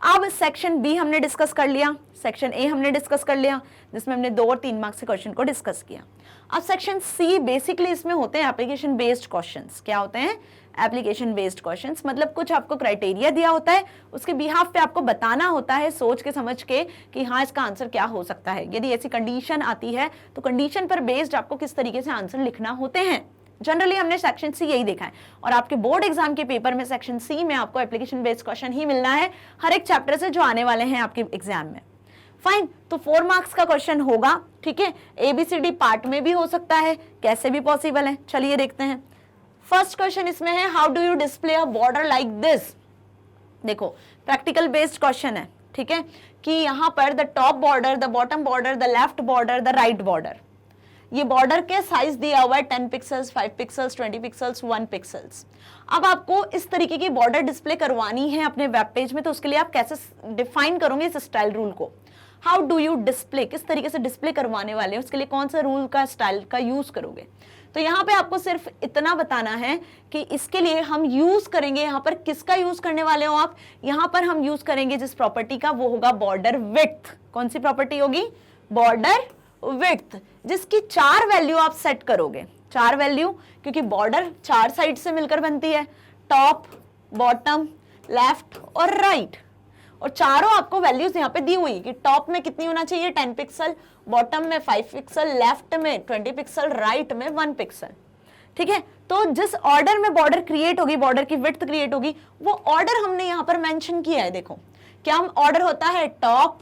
अब सेक्शन बी हमने डिस्कस कर लिया, सेक्शन ए हमने डिस्कस कर लिया, जिसमें हमने 2 और 3 मार्क्स के क्वेश्चन को डिस्कस किया। अब सेक्शन सी बेसिकली इसमें होते हैं एप्लीकेशन बेस्ड क्वेश्चंस। क्या होते हैं? Application based questions. मतलब कुछ आपको क्राइटेरिया दिया होता है, उसके बिहाफ पे आपको बताना होता है सोच के समझ के कि हाँ इसका आंसर क्या हो सकता है। यदि ऐसी कंडीशन आती है तो कंडीशन पर बेस्ड आपको किस तरीके से आंसर लिखना होते हैं। जनरली हमने सेक्शन सी यही देखा है, और आपके बोर्ड एग्जाम के पेपर में सेक्शन सी में आपको एप्लीकेशन बेस्ड क्वेश्चन ही मिलना है हर एक चैप्टर से जो आने वाले हैं आपके एग्जाम में। फाइन, तो 4 मार्क्स का क्वेश्चन होगा, ठीक है। ABCD पार्ट में भी हो सकता है, कैसे भी पॉसिबल है, चलिए देखते हैं। फर्स्ट क्वेश्चन इसमें है, how do you display a border like this. देखो प्रैक्टिकल बेस्ड क्वेश्चन है, ठीक है, कि यहाँ पर the top border, the bottom border, the left border, the right border, ये बॉर्डर के साइज दिया हुआ है 10 पिक्सल्स, 5 पिक्सल्स, 20 पिक्सल्स, 1 पिक्सल्स। अब आपको इस तरीके की बॉर्डर डिस्प्ले करवानी है अपने वेब पेज में, तो उसके लिए आप कैसे डिफाइन करोगे इस स्टाइल रूल को? हाउ डू यू डिस्प्ले, किस तरीके से डिस्प्ले करवाने वाले हैं, उसके लिए कौन सा रूल का स्टाइल का यूज करोगे? तो यहाँ पे आपको सिर्फ इतना बताना है कि इसके लिए हम यूज करेंगे, यहाँ पर किसका यूज करने वाले हो आप? यहाँ पर हम यूज करेंगे जिस प्रॉपर्टी का, वो होगा बॉर्डर विड्थ। कौन सी प्रॉपर्टी होगी? बॉर्डर विड्थ, जिसकी 4 वैल्यू आप सेट करोगे। 4 वैल्यू, क्योंकि बॉर्डर 4 साइड से मिलकर बनती है, टॉप, बॉटम, लेफ्ट और राइट। और चारों आपको वैल्यूज यहाँ पे दी हुई कि टॉप में कितनी होना चाहिए 10 पिक्सल, बॉटम में 5 पिक्सल, लेफ्ट में 20 पिक्सल, राइट में 1 पिक्सल। ठीक है, तो जिस ऑर्डर में बॉर्डर क्रिएट होगी, बॉर्डर की विड्थ क्रिएट होगी, वो ऑर्डर हमने यहाँ पर मेंशन किया है। देखो क्या ऑर्डर होता है? टॉप,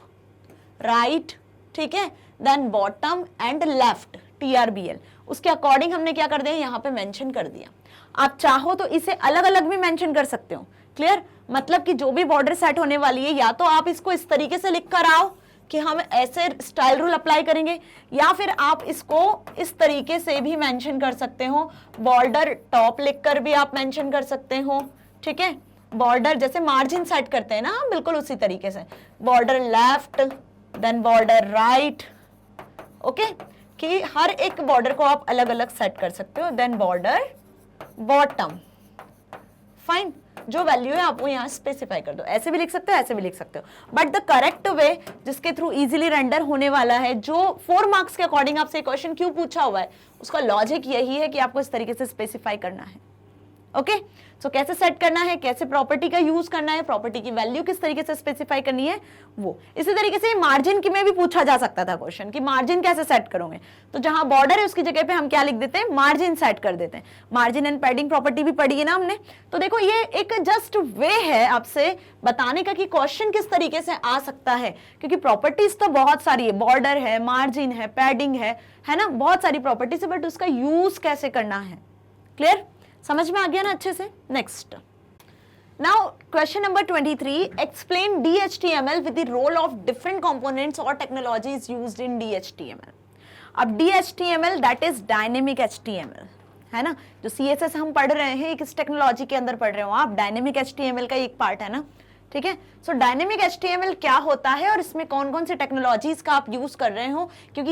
राइट, ठीक है, then bottom and left, TRBL। उसके अकॉर्डिंग हमने क्या कर दिया, यहाँ पे मेंशन कर दिया। आप चाहो तो इसे अलग अलग भी मेंशन कर सकते हो। क्लियर? मतलब कि जो भी बॉर्डर सेट होने वाली है, या तो आप इसको इस तरीके से लिख कर आओ कि हम ऐसे स्टाइल रूल अप्लाई करेंगे, या फिर आप इसको इस तरीके से भी मेंशन कर सकते हो। बॉर्डर टॉप लिखकर भी आप मेंशन कर सकते हो, ठीक है। बॉर्डर जैसे मार्जिन सेट करते हैं ना, बिल्कुल उसी तरीके से border left, then border right, okay, कि हर एक बॉर्डर को आप अलग अलग सेट कर सकते हो। देन बॉर्डर बॉटम, फाइन, जो वैल्यू है आप वो यहाँ स्पेसिफाई कर दो। ऐसे भी लिख सकते हो, ऐसे भी लिख सकते हो, बट द करेक्ट वे जिसके थ्रू इजीली रेंडर होने वाला है, जो 4 मार्क्स के अकॉर्डिंग आपसे क्वेश्चन क्यों पूछा हुआ है, उसका लॉजिक यही है कि आपको इस तरीके से स्पेसिफाई करना है। ओके, सो कैसे सेट करना है, कैसे प्रॉपर्टी का यूज करना है, प्रॉपर्टी की वैल्यू किस तरीके से स्पेसिफाई करनी है, वो इसी तरीके से मार्जिन की में भी पूछा जा सकता था क्वेश्चन कि मार्जिन कैसे सेट करोगे। तो जहां बॉर्डर है उसकी जगह पे हम क्या लिख देते हैं, मार्जिन सेट कर देते हैं। मार्जिन एंड पैडिंग प्रॉपर्टी भी पढ़ी है ना हमने। तो देखो ये एक जस्ट वे है आपसे बताने का कि क्वेश्चन किस तरीके से आ सकता है, क्योंकि प्रॉपर्टीज तो बहुत सारी है, बॉर्डर है, मार्जिन है, पैडिंग है ना, बहुत सारी प्रॉपर्टीज है, बट उसका यूज कैसे करना है। क्लियर? समझ में आ गया ना अच्छे से? Next, now question number 23, explain DHTML with the role of different components और टेक्नोलॉजीज यूज्ड इन DHTML। अब DHTML that is dynamic HTML है ना, जो CSS हम पढ़ रहे हैं किस टेक्नोलॉजी के अंदर पढ़ रहे हो आप, डायनेमिक HTML का एक पार्ट है ना। ठीक है, सो डायनेमिक HTML क्या होता है और इसमें कौन कौन सी टेक्नोलॉजीज का आप यूज कर रहे हो, क्योंकि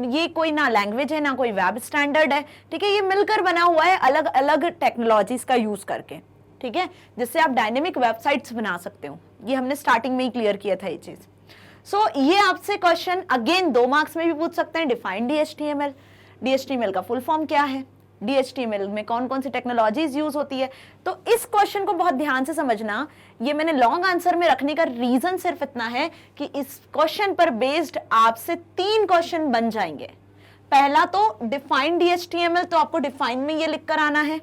ये कोई ना लैंग्वेज है ना कोई वेब स्टैंडर्ड है, ठीक है, ये मिलकर बना हुआ है अलग अलग टेक्नोलॉजीज का यूज करके, ठीक है, जिससे आप डायनेमिक वेबसाइट्स बना सकते हो। ये हमने स्टार्टिंग में ही क्लियर किया था ये चीज। सो ये आपसे क्वेश्चन अगेन 2 मार्क्स में भी पूछ सकते हैं, डिफाइन DHTML, DHTML का फुल फॉर्म क्या है, DHTML में कौन कौन सी टेक्नोलॉजीज यूज होती है। तो इस क्वेश्चन को बहुत ध्यान से समझना। ये मैंने लॉन्ग आंसर में रखने का रीजन सिर्फ इतना है कि इस क्वेश्चन पर बेस्ड आपसे 3 क्वेश्चन बन जाएंगे। पहला तो डिफाइन DHTML, तो आपको डिफाइन में ये लिखकर आना है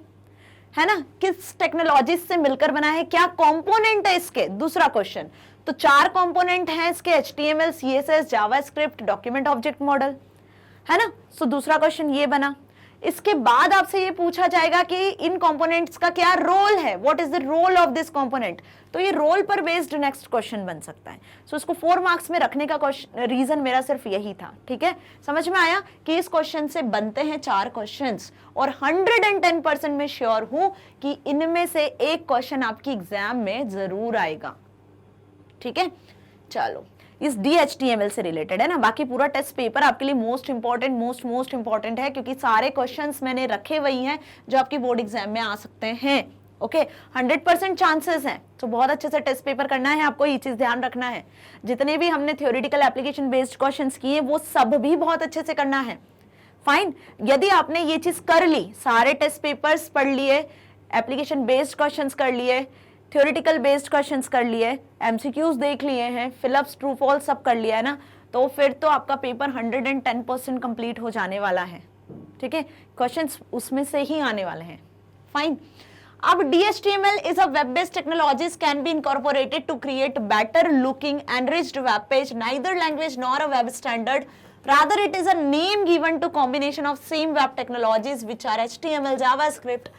ना, किस टेक्नोलॉजी से मिलकर बना है, क्या कंपोनेंट है इसके। दूसरा क्वेश्चन, तो 4 कंपोनेंट हैं इसके, HTML, CSS, JavaScript, document object model, है ना। सो दूसरा क्वेश्चन ये बना। इसके बाद आपसे ये पूछा जाएगा कि इन कंपोनेंट्स का क्या रोल है, what is the role of this component. तो ये रोल पर बेस्ड नेक्स्ट क्वेश्चन बन सकता है। सो इसको 4 मार्क्स में रखने का रीजन मेरा सिर्फ यही था। ठीक है, समझ में आया कि इस क्वेश्चन से बनते हैं 4 क्वेश्चंस, और 110% में श्योर हूं कि इनमें से एक क्वेश्चन आपकी एग्जाम में जरूर आएगा। ठीक है, चलो इस DHTML से रिलेटेड है ना। बाकी पूरा टेस्ट पेपर आपके लिए मोस्ट इंपॉर्टेंट है, क्योंकि सारे क्वेश्चंस मैंने रखे हुए हैं जो आपके बोर्ड एग्जाम में आ सकते हैं। ओके 100% चांसेस हैं, तो बहुत अच्छे से टेस्ट पेपर करना है आपको, ये चीज ध्यान रखना है। जितने भी हमने थ्योरेटिकल एप्लीकेशन बेस्ड क्वेश्चंस किए वो सब भी बहुत अच्छे से करना है। फाइन, यदि आपने ये चीज कर ली, सारे टेस्ट पेपर्स पढ़ लिए, एप्लीकेशन बेस्ड क्वेश्चंस कर लिए, थ्योरेटिकल बेस्ड क्वेश्चंस कर लिए, एमसीक्यूज देख लिए हैं, फिलअप्स ट्रू फॉल्स सब कर लिया है ना, तो फिर तो आपका पेपर 110% कंप्लीट हो जाने वाला है। ठीक है, क्वेश्चंस उसमें से ही आने वाले हैं। फाइन, अब DHTML is a web-based technologies can be incorporated to create better looking enriched web page, neither language nor a web standard. Rather, it is a name given to combination of same web technologies which are HTML, JavaScript,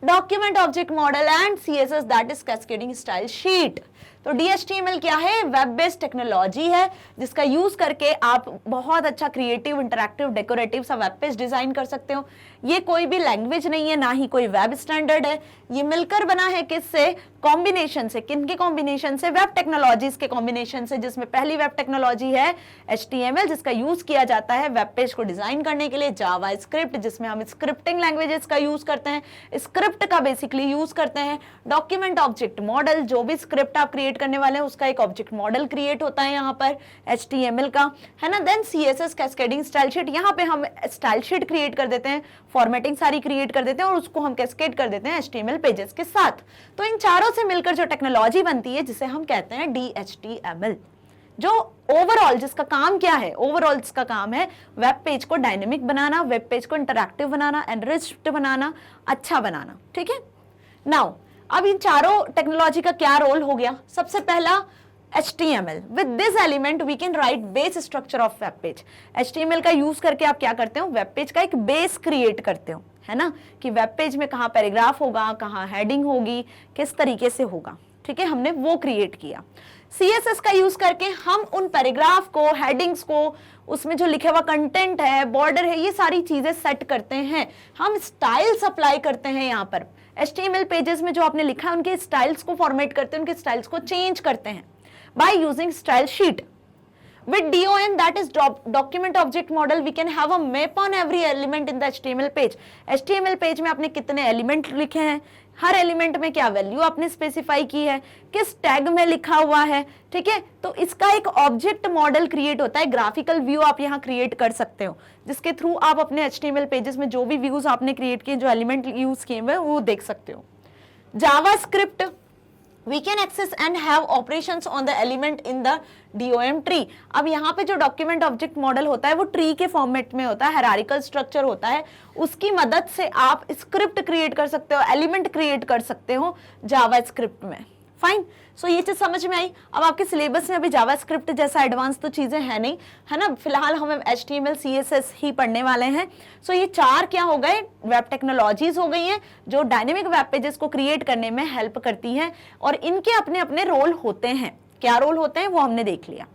document object model and CSS, that is cascading style sheet. तो DHTML क्या है? वेब बेस्ड टेक्नोलॉजी है जिसका यूज करके आप बहुत अच्छा क्रिएटिव, इंटरैक्टिव, डेकोरेटिव सा वेब पेज डिजाइन कर सकते हो। ये कोई भी लैंग्वेज नहीं है, ना ही कोई वेब स्टैंडर्ड है, ये मिलकर बना है किससे? कॉम्बिनेशन से। किन के कॉम्बिनेशन से? वेब टेक्नोलॉजीज के कॉम्बिनेशन से, जिसमें पहली वेब टेक्नोलॉजी है HTML जिसका यूज किया जाता है वेब पेज को डिजाइन करने के लिए, जावास्क्रिप्ट जिसमें हम स्क्रिप्टिंग लैंग्वेजेस का यूज करते हैं, स्क्रिप्ट का बेसिकली यूज करते हैं, डॉक्यूमेंट ऑब्जेक्ट मॉडल, जो भी स्क्रिप्ट आप क्रिएट करने वाले हैं उसका एक ऑब्जेक्ट मॉडल क्रिएट होता है यहाँ पर HTML का, है ना। Then CSS cascading style sheet, यहाँ पे हम स्टाइल शीट क्रिएट कर देते हैं, फॉर्मेटिंग सारी क्रिएट कर देते हैं और उसको हम कैस्केड कर देते हैं HTML पेजेस के साथ। तो इन चारों से मिलकर जो टेक्नोलॉजी बनती है जिसे हम कहते हैं DHTML, जो ओवरऑल जिसका काम क्या है? ओवरऑल इसका काम है वेब पेज को डायनेमिक बनाना, वेब पेज को इंटरैक्टिव बनाना, एनरिच्ड बनाना, अच्छा बनाना। ठीक है, नाउ अब इन चारों टेक्नोलॉजी का क्या रोल हो गया? सबसे पहला HTML, with this element we can write base structure of web page. HTML का यूज करके आप क्या करते हो? वेब पेज का एक बेस क्रिएट करते हो, है ना, कि वेब पेज में कहाँ पैराग्राफ होगा, कहाँ हेडिंग होगी, किस तरीके से होगा। ठीक है, हमने वो क्रिएट किया। CSS का यूज करके हम उन पैराग्राफ को, हेडिंग्स को, उसमें जो लिखा हुआ कंटेंट है, बॉर्डर है, ये सारी चीजें सेट करते हैं। हम स्टाइल्स अप्लाई करते हैं यहाँ पर HTML पेजेस में जो आपने लिखा है उनके स्टाइल्स को फॉर्मेट करते हैं, उनके स्टाइल्स को चेंज करते हैं by using style sheet. With DOM, that is document object model, we can have a map on every element in the HTML page. HTML page में आपने कितने एलिमेंट लिखे हैं, हर एलिमेंट में क्या वैल्यू आपने स्पेसिफाई की है, किस टैग में लिखा हुआ है। ठीक है, तो इसका एक ऑब्जेक्ट मॉडल क्रिएट होता है, ग्राफिकल व्यू आप यहाँ क्रिएट कर सकते हो, जिसके थ्रू आप अपने HTML पेजेस में जो भी व्यूज आपने क्रिएट किए, जो एलिमेंट यूज किए हुए वो देख सकते हो। JavaScript, we can access and have operations on the element in the DOM tree। अब यहाँ पे जो डॉक्यूमेंट ऑब्जेक्ट मॉडल होता है वो ट्री के फॉर्मेट में होता है, हायरार्किकल स्ट्रक्चर होता है, उसकी मदद से आप स्क्रिप्ट क्रिएट कर सकते हो, एलिमेंट क्रिएट कर सकते हो जावास्क्रिप्ट में। फाइन, सो ये चीज समझ में आई। अब आपके सिलेबस में अभी जावास्क्रिप्ट जैसा एडवांस तो चीजें हैं नहीं, है ना, फिलहाल हम HTML CSS ही पढ़ने वाले हैं। सो ये चार क्या हो गए? वेब टेक्नोलॉजीज हो गई हैं जो डायनेमिक वेब पेजेस को क्रिएट करने में हेल्प करती हैं, और इनके अपने अपने रोल होते हैं। क्या रोल होते हैं वो हमने देख लिया।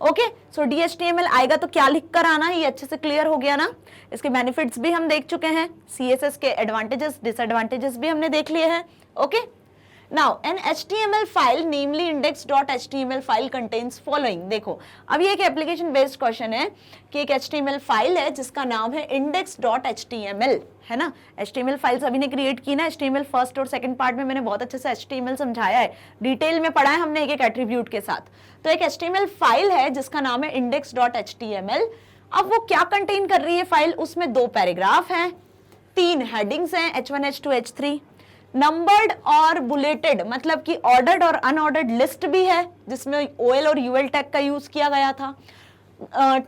ओके, सो DHTML आएगा तो क्या लिख कर आना है, ये अच्छे से क्लियर हो गया ना। इसके बेनिफिट्स भी हम देख चुके हैं, CSS के एडवांटेजेस, डिसएडवांटेजेस भी हमने देख लिए हैं। Okay, Now, an HTML file, namely index.html file contains following। देखो, अब ये एक एप्लीकेशन बेस्ड क्वेश्चन है कि एक HTML फाइल है जिसका नाम है index.html, है ना। HTML फाइल्स अभी ने क्रिएट की ना, HTML फर्स्ट और सेकंड पार्ट में मैंने बहुत अच्छे से HTML समझाया है, डिटेल में पढ़ा है हमने एक एक एट्रीब्यूट के साथ। तो एक HTML फाइल है जिसका नाम है index.html। अब वो क्या कंटेन कर रही है फाइल? उसमें 2 पैराग्राफ हैं, 3 हेडिंग्स हैं, H1, H2, H3, नंबर्ड और बुलेटेड, मतलब कि ऑर्डर्ड और अनऑर्डर्ड लिस्ट भी है जिसमें OL और UL टैग का यूज किया गया था,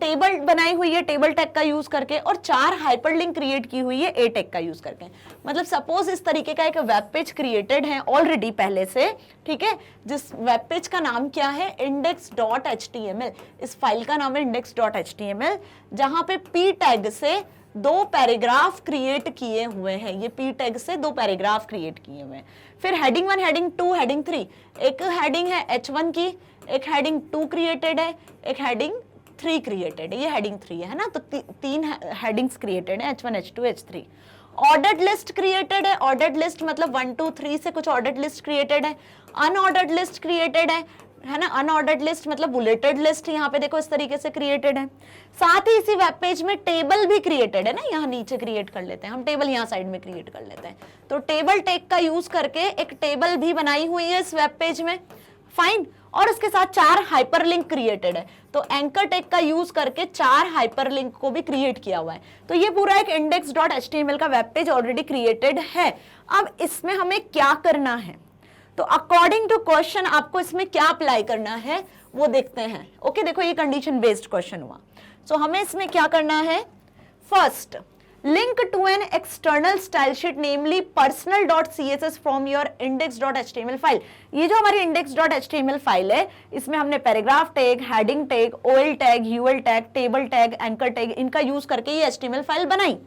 टेबल बनाई हुई है टेबल टैग का यूज करके, और 4 हाइपरलिंक क्रिएट की हुई है A टैग का यूज करके। मतलब सपोज इस तरीके का एक वेब पेज क्रिएटेड है ऑलरेडी पहले से, ठीक है, जिस वेब पेज का नाम क्या है? index.html। इस फाइल का नाम है index.html, जहां पे P टैग से 2 पैराग्राफ क्रिएट किए हुए हैं। ये P टैग से 2 पैराग्राफ क्रिएट किए हुए हैं। फिर हेडिंग 1, हेडिंग 2, हेडिंग 3, एक हेडिंग है H1 की, एक हेडिंग 2 क्रिएटेड है, एक हेडिंग 3 क्रिएटेड है, ये हेडिंग 3 है ना। तो 3 हेडिंग्स क्रिएटेड है, H1, H2, H3। Ordered list created है, ऑर्डर्ड लिस्ट मतलब 1, 2, 3 से कुछ ऑर्डर्ड लिस्ट क्रिएटेड है, अनऑर्डर्ड लिस्ट क्रिएटेड है, है ना, अनऑर्डर्ड लिस्ट मतलब बुलेटेड लिस्ट यहाँ पे देखो इस तरीके से क्रिएटेड है। साथ ही इसी वेब पेज में टेबल भी क्रिएटेड है ना, यहाँ नीचे क्रिएट कर लेते हैं हम टेबल, यहाँ साइड में क्रिएट कर लेते हैं। तो टेबल टैग का यूज करके एक टेबल भी बनाई हुई है इस वेब पेज में, फाइन। और उसके साथ 4 हाइपरलिंक क्रिएटेड है, तो एंकर टैग का यूज करके 4 हाइपरलिंक को भी क्रिएट किया हुआ है। तो ये पूरा एक index.html का वेब पेज ऑलरेडी क्रिएटेड है। अब इसमें हमें क्या करना है, तो अकॉर्डिंग टू क्वेश्चन आपको इसमें क्या अप्लाई करना है वो देखते हैं। ओके, देखो ये कंडीशन बेस्ड क्वेश्चन हुआ। सो हमें इसमें क्या करना है, first link to an external style sheet namely personal.css from your index.html file. ये जो हमारी index.html फाइल है, इसमें हमने paragraph tag, heading tag, OL tag, UL tag, table tag, anchor tag, इनका यूज करके ये HTML फाइल बनाई।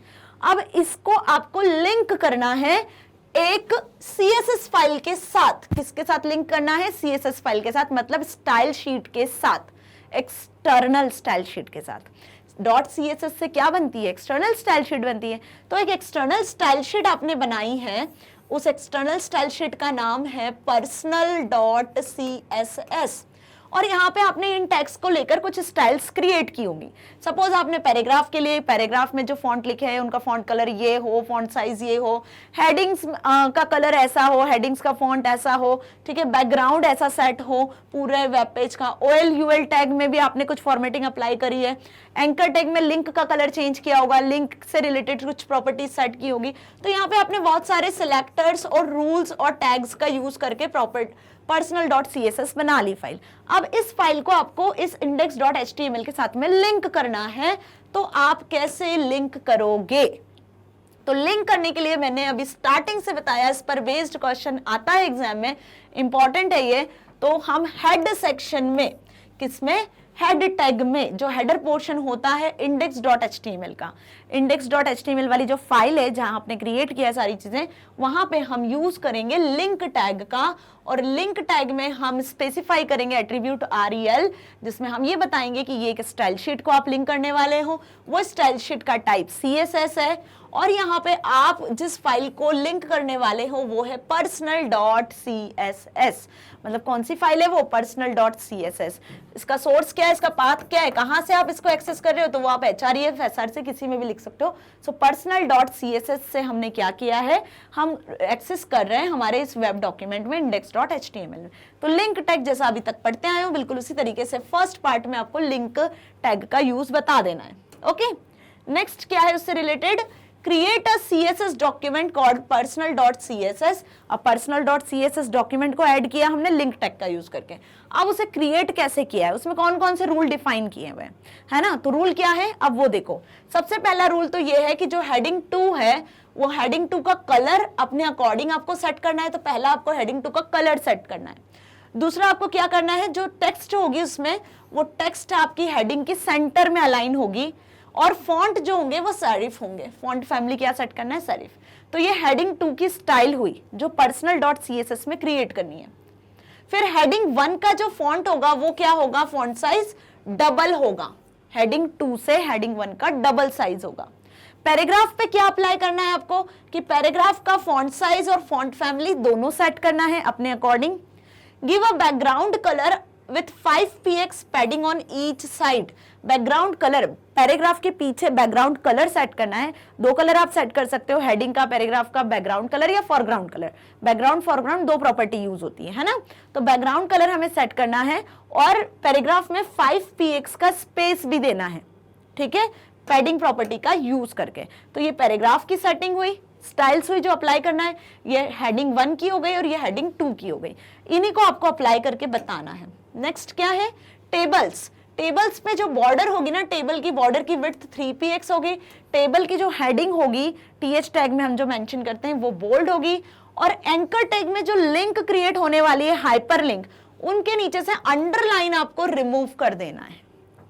अब इसको आपको लिंक करना है एक CSS फाइल के साथ। किसके साथ लिंक करना है, CSS फाइल के साथ, मतलब स्टाइल शीट के साथ, एक्सटर्नल स्टाइल शीट के साथ। .css से क्या बनती है, एक्सटर्नल स्टाइल शीट बनती है। तो एक एक्सटर्नल स्टाइल शीट आपने बनाई है, उस एक्सटर्नल स्टाइल शीट का नाम है personal.css। और यहाँ पे आपने इन टैग्स को लेकर कुछ स्टाइल्स क्रिएट की होंगी। सपोज आपने पैराग्राफ के लिए, पैराग्राफ में जो फॉन्ट लिखे हैं उनका फॉन्ट कलर ये हो, फॉन्ट साइज ये हो, हेडिंग्स का कलर ऐसा हो, हेडिंग्स का फॉन्ट ऐसा हो, ठीक है, बैकग्राउंड ऐसा सेट हो पूरे वेब पेज का। OL UL टैग में भी आपने कुछ फॉर्मेटिंग अप्लाई करी है। एंकर टैग में लिंक का कलर चेंज किया होगा, लिंक से रिलेटेड कुछ प्रॉपर्टीज सेट की होगी। तो यहाँ पे आपने बहुत सारे सिलेक्टर्स और रूल्स और टैग्स का यूज करके personal.css बना ली फाइल। अब इस फाइल को आपको इस index.html के साथ में लिंक करना है। तो आप कैसे लिंक करोगे, तो लिंक करने के लिए मैंने अभी स्टार्टिंग से बताया, इस पर बेस्ड क्वेश्चन आता है एग्जाम में, इंपॉर्टेंट है ये। तो हम हेड सेक्शन में, किसमें, हेड टैग में, जो हेडर पोर्शन होता है index.html का, index.html वाली जो फाइल है जहां आपने क्रिएट किया सारी चीजें, वहां पे हम यूज करेंगे लिंक टैग का। और लिंक टैग में हम स्पेसिफाई करेंगे एट्रीब्यूट rel, जिसमें हम ये बताएंगे कि ये एक स्टाइल शीट को आप लिंक करने वाले हो, वो स्टाइल शीट का टाइप CSS है, और यहाँ पे आप जिस फाइल को लिंक करने वाले हो वो है personal.css। मतलब कौन सी फाइल है वो, personal.css। इसका सोर्स क्या है, इसका पाथ क्या है, कहां से आप इसको एक्सेस कर रहे हो, तो वो आप href SR से किसी में भी लिख सकते हो। सो personal.css से हमने क्या किया है, हम एक्सेस कर रहे हैं हमारे इस वेब डॉक्यूमेंट में index.html। तो लिंक टैग जैसा अभी तक पढ़ते आए हो, बिल्कुल उसी तरीके से फर्स्ट पार्ट में आपको लिंक टैग का यूज बता देना है। ओके, नेक्स्ट क्या है उससे related, create a CSS document called personal.css। अब personal.css डॉक्यूमेंट को ऐड किया हमने लिंक टैग का यूज करके। अब उसे क्रिएट कैसे किया है, उसमें कौन कौन से रूल डिफाइन किए हुए है ना। तो रूल क्या है, अब वो देखो। सबसे पहला रूल तो ये है कि जो हेडिंग 2 है, वो हेडिंग 2 का कलर अपने अकॉर्डिंग आपको सेट करना है। तो पहला आपको हेडिंग 2 का कलर सेट करना है। दूसरा आपको क्या करना है, जो टेक्स्ट होगी उसमें, वो टेक्स्ट आपकी हेडिंग के सेंटर में अलाइन होगी, और फॉन्ट जो होंगे वो सेरिफ होंगे। फॉन्ट फैमिली क्या सेट करना है, सेरिफ। तो ये हेडिंग 2 की स्टाइल हुई जो personal.css में क्रिएट करनी है। फिर हेडिंग 1 का जो फॉन्ट होगा वो क्या होगा, फॉन्ट साइज डबल होगा। हेडिंग 2 से हेडिंग 1 का डबल साइज होगा। पैराग्राफ पे क्या अप्लाई करना है आपको, कि पैराग्राफ का फॉन्ट साइज और फॉन्ट फैमिली दोनों सेट करना है अपने according. Give a background colour with 5px padding on each side. Background colour, paragraph के पीछे बैकग्राउंड कलर सेट करना है। 2 कलर आप सेट कर सकते हो, हेडिंग का, पैराग्राफ का बैकग्राउंड कलर या foreground colour. Background foreground 2 property use होती है ना। तो बैकग्राउंड कलर हमें सेट करना है, और पैराग्राफ में 5px का स्पेस भी देना है, ठीक है, पैडिंग प्रॉपर्टी का यूज करके। तो ये पैराग्राफ की सेटिंग हुई, स्टाइल्स हुई जो अप्लाई करना है। ये हेडिंग 1 की हो गई और ये हेडिंग 2 की हो गई। इन्हीं को आपको अप्लाई करके बताना है। नेक्स्ट क्या है, टेबल्स। टेबल्स पे जो बॉर्डर होगी ना, टेबल की बॉर्डर की विड्थ 3px होगी। टेबल की जो हेडिंग होगी, th टैग में हम जो मेंशन करते हैं, वो बोल्ड होगी। और एंकर टैग में जो लिंक क्रिएट होने वाली है, हाइपर लिंक, उनके नीचे से अंडरलाइन आपको रिमूव कर देना है,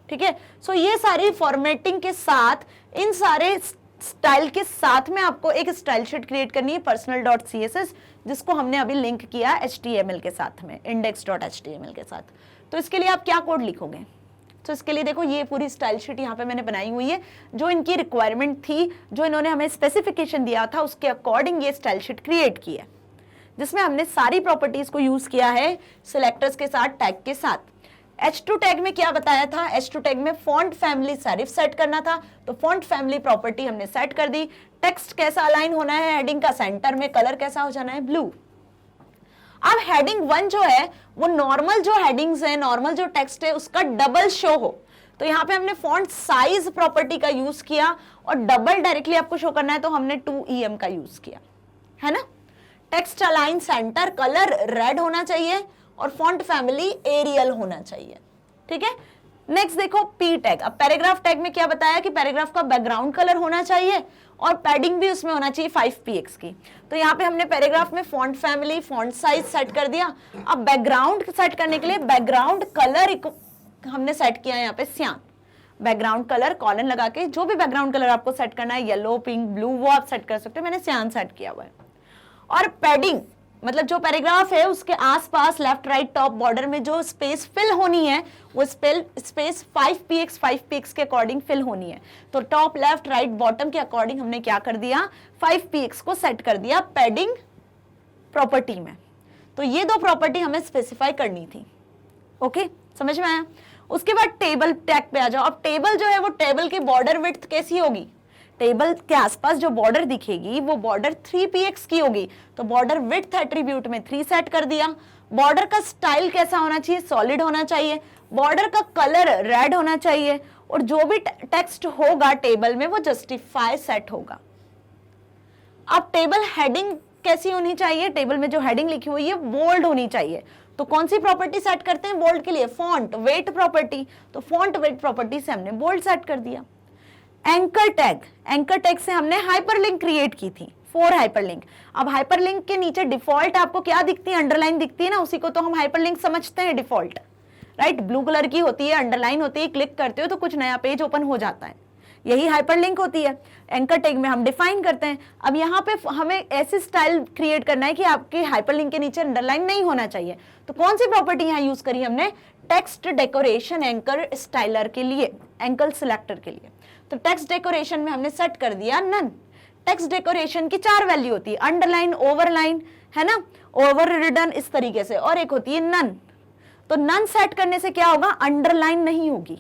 ठीक है। सो ये सारी फॉर्मेटिंग के साथ, इन सारे स्टाइल के साथ में आपको एक स्टाइल शीट क्रिएट करनी है personal.css, जिसको हमने अभी लिंक किया HTML के साथ में, index.html के साथ। तो इसके लिए आप क्या कोड लिखोगे, तो इसके लिए देखो ये पूरी स्टाइल शीट यहाँ पे मैंने बनाई हुई है, जो इनकी रिक्वायरमेंट थी, जो इन्होंने हमें स्पेसिफिकेशन दिया था, उसके अकॉर्डिंग ये स्टाइल शीट क्रिएट की है। जिसमें हमने सारी प्रॉपर्टीज को यूज किया है सिलेक्टर्स के साथ, टैग के साथ। H2 टैग में क्या बताया था, H2 टैग में फॉन्ट फैमिली सेरिफ सेट करना था, तो फॉन्ट फैमिली प्रॉपर्टी हमने सेट कर दी। टेक्स्ट कैसा अलाइन होना है, हेडिंग का सेंटर में कलर कैसा हो जाना है, ब्लू। अब हेडिंग 1 जो है वो नॉर्मल जो हेडिंग्स है, नॉर्मल जो टेक्स्ट है उसका डबल शो हो, तो यहाँ पे हमने फॉन्ट साइज प्रॉपर्टी का यूज किया, और डबल डायरेक्टली आपको शो करना है तो हमने 2em का यूज किया, है ना। Text align centre, colour red होना चाहिए, और फॉन्ट फैमिली एरियल होना चाहिए, ठीक है। नेक्स्ट देखो पी टैग। अब पैराग्राफ टैग में क्या बताया कि पैराग्राफ का बैकग्राउंड कलर होना चाहिए और पैडिंग भी उसमें होना चाहिए 5px की। तो यहाँ पे हमने पैराग्राफ में font family, font size set कर दिया। अब बैकग्राउंड सेट करने के लिए बैकग्राउंड कलर हमने सेट किया यहाँ पे सियान। बैकग्राउंड कलर कॉलन लगा के जो भी बैकग्राउंड कलर आपको सेट करना है, येलो, पिंक, ब्लू, वो आप सेट कर सकते हो, मैंने सियान सेट किया हुआ है। और पैडिंग मतलब जो पैराग्राफ है उसके आसपास लेफ्ट राइट टॉप बॉर्डर में जो स्पेस फिल होनी है वो स्पेस 5px के अकॉर्डिंग फिल होनी है। तो टॉप, लेफ्ट, राइट, बॉटम के अकॉर्डिंग हमने क्या कर दिया, 5px को सेट कर दिया पैडिंग प्रॉपर्टी में। तो ये दो प्रॉपर्टी हमें स्पेसिफाई करनी थी, ओके, समझ में आया। उसके बाद टेबल टैग पे आ जाओ। अब टेबल जो है वो टेबल की बॉर्डर विड्थ कैसी होगी, टेबल के आसपास जो बॉर्डर दिखेगी वो बॉर्डर 3px की होगी, तो बॉर्डर विड्थ एट्रीब्यूट में 3 सेट कर दिया। बॉर्डर का स्टाइल कैसा होना चाहिए, सॉलिड होना चाहिए। बॉर्डर का कलर रेड होना चाहिए, और जो भी टेक्स्ट होगा टेबल में वो जस्टिफाई सेट होगा। अब टेबल हेडिंग कैसी होनी चाहिए, टेबल में जो हेडिंग लिखी हुई है बोल्ड होनी चाहिए। तो कौन सी प्रॉपर्टी सेट करते हैं बोल्ड के लिए, फॉन्ट वेट प्रॉपर्टी। तो फॉन्ट वेट प्रॉपर्टी से हमने बोल्ड सेट कर दिया। एंकर टैग से हमने हाइपरलिंक क्रिएट की थी, 4 हाइपरलिंक। अब हाइपरलिंक के नीचे डिफॉल्ट आपको क्या दिखती है, अंडरलाइन दिखती है ना, उसी को तो हम हाइपरलिंक समझते हैं, डिफॉल्ट, राइट। ब्लू कलर की होती है, अंडरलाइन होती है, क्लिक करते हो तो कुछ नया पेज ओपन हो जाता है, यही हाइपरलिंक होती है। एंकर टैग में हम डिफाइन करते हैं। अब यहाँ पे हमें ऐसी स्टाइल क्रिएट करना है कि आपके हाइपरलिंक के नीचे अंडरलाइन नहीं होना चाहिए, तो कौन सी प्रॉपर्टी यहाँ यूज करी हमने, टेक्स्ट डेकोरेशन एंकर स्टाइलर के लिए, एंकर सिलेक्टर के लिए। तो टेक्स्ट डेकोरेशन में हमने सेट कर दिया नन। टेक्स्ट डेकोरेशन की 4 वैल्यू होती है, अंडरलाइन, ओवरलाइन, है ना, ओवर रिडन, इस तरीके से, और एक होती है नन। तो नन सेट करने से क्या होगा, अंडरलाइन नहीं होगी।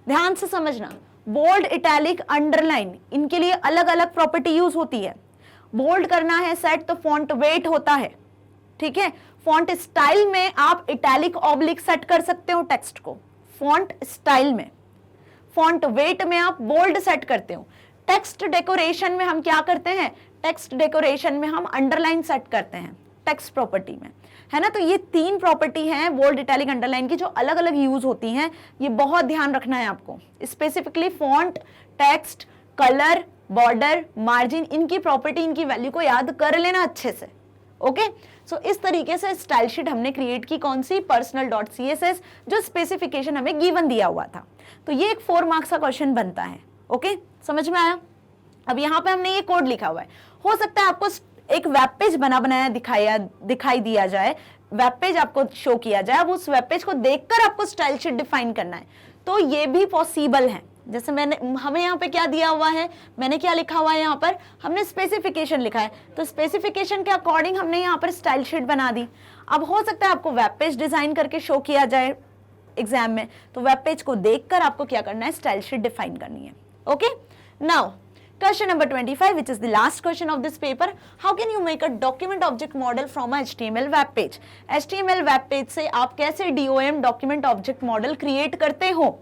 ध्यान से समझना, बोल्ड, इटैलिक, अंडरलाइन, इनके लिए अलग अलग प्रॉपर्टी यूज होती है। बोल्ड करना है सेट तो फॉन्ट वेट होता है, ठीक है। फॉन्ट स्टाइल में आप इटैलिक ऑब्लिक सेट कर सकते हो टेक्स्ट को, फॉन्ट स्टाइल में। फॉन्ट वेट में आप बोल्ड सेट करते हो। टेक्स्ट डेकोरेशन में हम क्या करते हैं, टेक्स्ट डेकोरेशन में हम अंडरलाइन सेट करते हैं टेक्स्ट प्रॉपर्टी में, है ना। तो ये 3 प्रॉपर्टी हैं बोल्ड, इटैलिक, अंडरलाइन की, जो अलग अलग यूज होती हैं। ये बहुत ध्यान रखना है आपको, specifically font, text, colour, border, margin, इनकी प्रॉपर्टी, इनकी वैल्यू को याद कर लेना अच्छे से, ओके। सो इस तरीके से स्टाइल शीट हमने क्रिएट की, कौन सी, personal.css, जो स्पेसिफिकेशन हमें गिवन दिया हुआ था। तो ये एक 4 मार्क्स का क्वेश्चन बनता है, ओके, समझ में आया। अब यहाँ पे हमने ये कोड लिखा हुआ है, हो सकता है आपको एक वेब पेज बनाया दिखाई दिया जाए, वेब पेज आपको शो किया जाए, अब उस वेब पेज को देखकर आपको स्टाइल शीट डिफाइन करना है, तो ये भी पॉसिबल है। जैसे हमें यहाँ पे क्या दिया हुआ है, मैंने क्या लिखा हुआ है यहाँ पर, हमने स्पेसिफिकेशन लिखा है, तो स्पेसिफिकेशन के अकॉर्डिंग हमने यहाँ पर स्टाइल शीट बना दी। अब हो सकता है आपको वेब पेज डिजाइन करके शो किया जाए एग्जाम में, तो वेब पेज को देखकर आपको क्या करना है, स्टाइल शीट डिफाइन करनी है, okay. Now question number 25, which is the last question of this paper. How can you make a document object model from a HTML web page? HTML web page से आप कैसे DOM document object model create करते हो?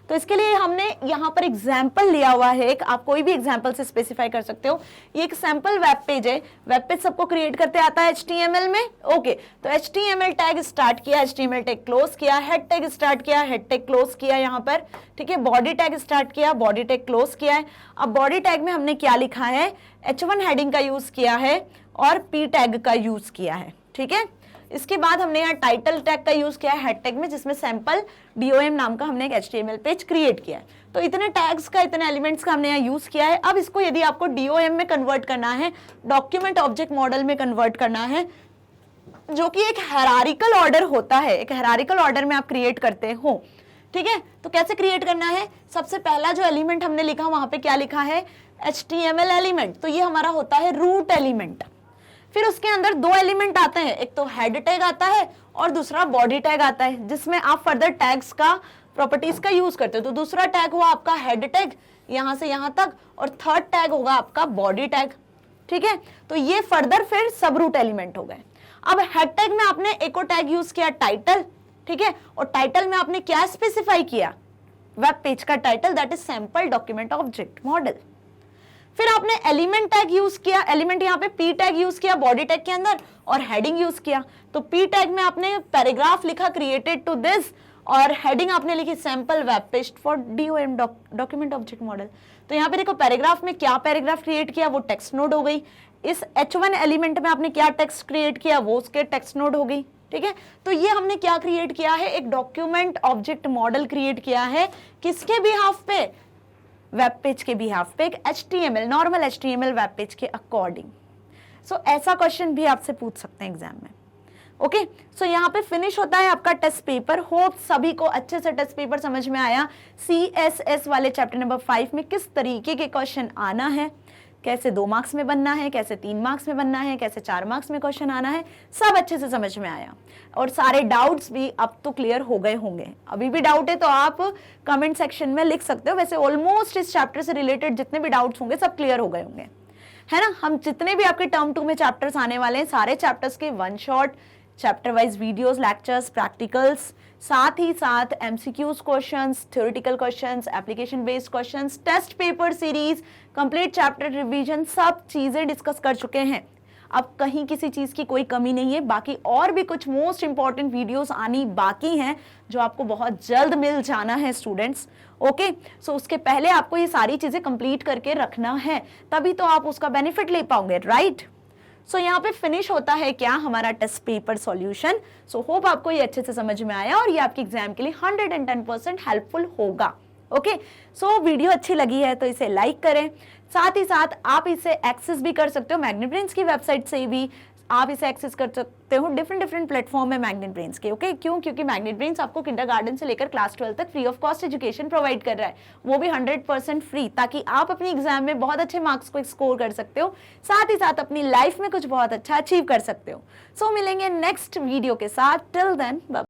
तो इसके लिए हमने यहाँ पर एग्जाम्पल लिया हुआ है, एक आप कोई भी एग्जाम्पल से स्पेसिफाई कर सकते हो। ये एक सैंपल वेब पेज है, वेब पेज सबको क्रिएट करते आता है HTML में, ओके। तो HTML टैग स्टार्ट किया, HTML टैग क्लोज किया, हेड टैग स्टार्ट किया, हेड टैग क्लोज किया यहाँ पर, ठीक है। बॉडी टैग स्टार्ट किया, बॉडी टैग क्लोज किया है। अब बॉडी टैग में हमने क्या लिखा है, H1 हेडिंग का यूज किया है और P टैग का यूज किया है, ठीक है। इसके बाद हमने यहाँ टाइटल टैग का यूज किया है हेड टैग में, जिसमें सैंपल DOM नाम का हमने एक HTML पेज क्रिएट किया है। तो इतने टैग्स का, इतने एलिमेंट्स का हमने यहाँ यूज किया है। अब इसको यदि आपको DOM में कन्वर्ट करना है, डॉक्यूमेंट ऑब्जेक्ट मॉडल में कन्वर्ट करना है, जो कि एक हायरार्किकल ऑर्डर होता है, एक हायरार्किकल ऑर्डर में आप क्रिएट करते हो, ठीक है। तो कैसे क्रिएट करना है, सबसे पहला जो एलिमेंट हमने लिखा वहां पे क्या लिखा है, HTML एलिमेंट, तो ये हमारा होता है रूट एलिमेंट। फिर उसके अंदर दो एलिमेंट आते हैं, एक तो हेड टैग आता है और दूसरा बॉडी टैग आता है, जिसमें आप फर्दर टैग्स का प्रॉपर्टीज का यूज करते हो। तो दूसरा टैग हुआ आपका हेड टैग यहां से यहां तक, और थर्ड टैग होगा आपका बॉडी टैग। ठीक है, तो ये फर्दर फिर सब रूट एलिमेंट हो गए। अब हेड टैग में आपने एक और टैग यूज किया टाइटल, ठीक है, और टाइटल में आपने क्या स्पेसिफाई किया, वेब पेज का title, that is sample document object model. फिर आपने एलिमेंट टैग यूज किया, एलिमेंट यहाँ पे पी टैग यूज किया बॉडी टैग के अंदर, और हेडिंग यूज किया। तो पी टैग में आपने पैराग्राफ लिखा क्रिएटेड टू दिस, और हेडिंग आपने लिखी sample web page for DOM document object model. तो यहाँ पे देखो पैराग्राफ में क्या पैराग्राफ क्रिएट किया, वो टेक्स्ट नोड हो गई। इस H1 एलिमेंट में आपने क्या टेक्स्ट क्रिएट किया, वो उसके टेक्स्ट नोड हो गई। ठीक है, तो ये हमने क्या क्रिएट किया है, एक डॉक्यूमेंट ऑब्जेक्ट मॉडल क्रिएट किया है, किसके बिहाफ पे, वेब पेज के बिहाफ पे, एक HTML normal HTML web page के अकॉर्डिंग। सो ऐसा क्वेश्चन भी आपसे पूछ सकते हैं एग्जाम में। ओके, सो यहाँ पे फिनिश होता है आपका टेस्ट पेपर। होप सभी को अच्छे से टेस्ट पेपर समझ में आया। CSS वाले चैप्टर नंबर 5 में किस तरीके के क्वेश्चन आना है, कैसे 2 मार्क्स में बनना है, कैसे 3 मार्क्स में बनना है, कैसे 4 मार्क्स में क्वेश्चन आना है, सब अच्छे से समझ में आया। और सारे डाउट्स भी अब तो क्लियर हो गए होंगे। अभी भी डाउट है तो आप कमेंट सेक्शन में लिख सकते हो। वैसे ऑलमोस्ट इस चैप्टर से रिलेटेड जितने भी डाउट्स होंगे सब क्लियर हो गए होंगे, है ना। हम जितने भी आपके टर्म 2 में चैप्टर्स आने वाले हैं, सारे चैप्टर्स के 1 shot chapter wise videos, lectures, practicals, साथ ही साथ MCQs questions, theoretical questions, application based questions, test paper series, complete chapter revision, सब चीजें डिस्कस कर चुके हैं। अब कहीं किसी चीज की कोई कमी नहीं है। बाकी और भी कुछ मोस्ट इंपॉर्टेंट वीडियोस आनी बाकी हैं जो आपको बहुत जल्द मिल जाना है स्टूडेंट्स। ओके, सो उसके पहले आपको ये सारी चीजें कंप्लीट करके रखना है, तभी तो आप उसका बेनिफिट ले पाओगे, राइट। सो यहाँ पे फिनिश होता है क्या, हमारा test paper solution. So hope आपको ये अच्छे से समझ में आया और ये आपके एग्जाम के लिए 110% हेल्पफुल होगा। ओके, सो वीडियो अच्छी लगी है तो इसे लाइक करें। साथ ही साथ आप इसे एक्सेस भी कर सकते हो मैग्नेट ब्रेन्स की वेबसाइट से भी आप इसे एक्सेस कर सकते हो। डिफरेंट प्लेटफॉर्म है मैग्नेट ब्रेन्स के। ओके, क्यों, क्योंकि मैग्नेट ब्रेन्स आपको किंडरगार्टन से लेकर क्लास 12 तक free of cost education provide कर रहा है, वो भी 100% फ्री, ताकि आप अपनी एग्जाम में बहुत अच्छे मार्क्स को स्कोर कर सकते हो, साथ ही साथ अपनी लाइफ में कुछ बहुत अच्छा अचीव कर सकते हो। सो मिलेंगे नेक्स्ट वीडियो के साथ। Till then bye.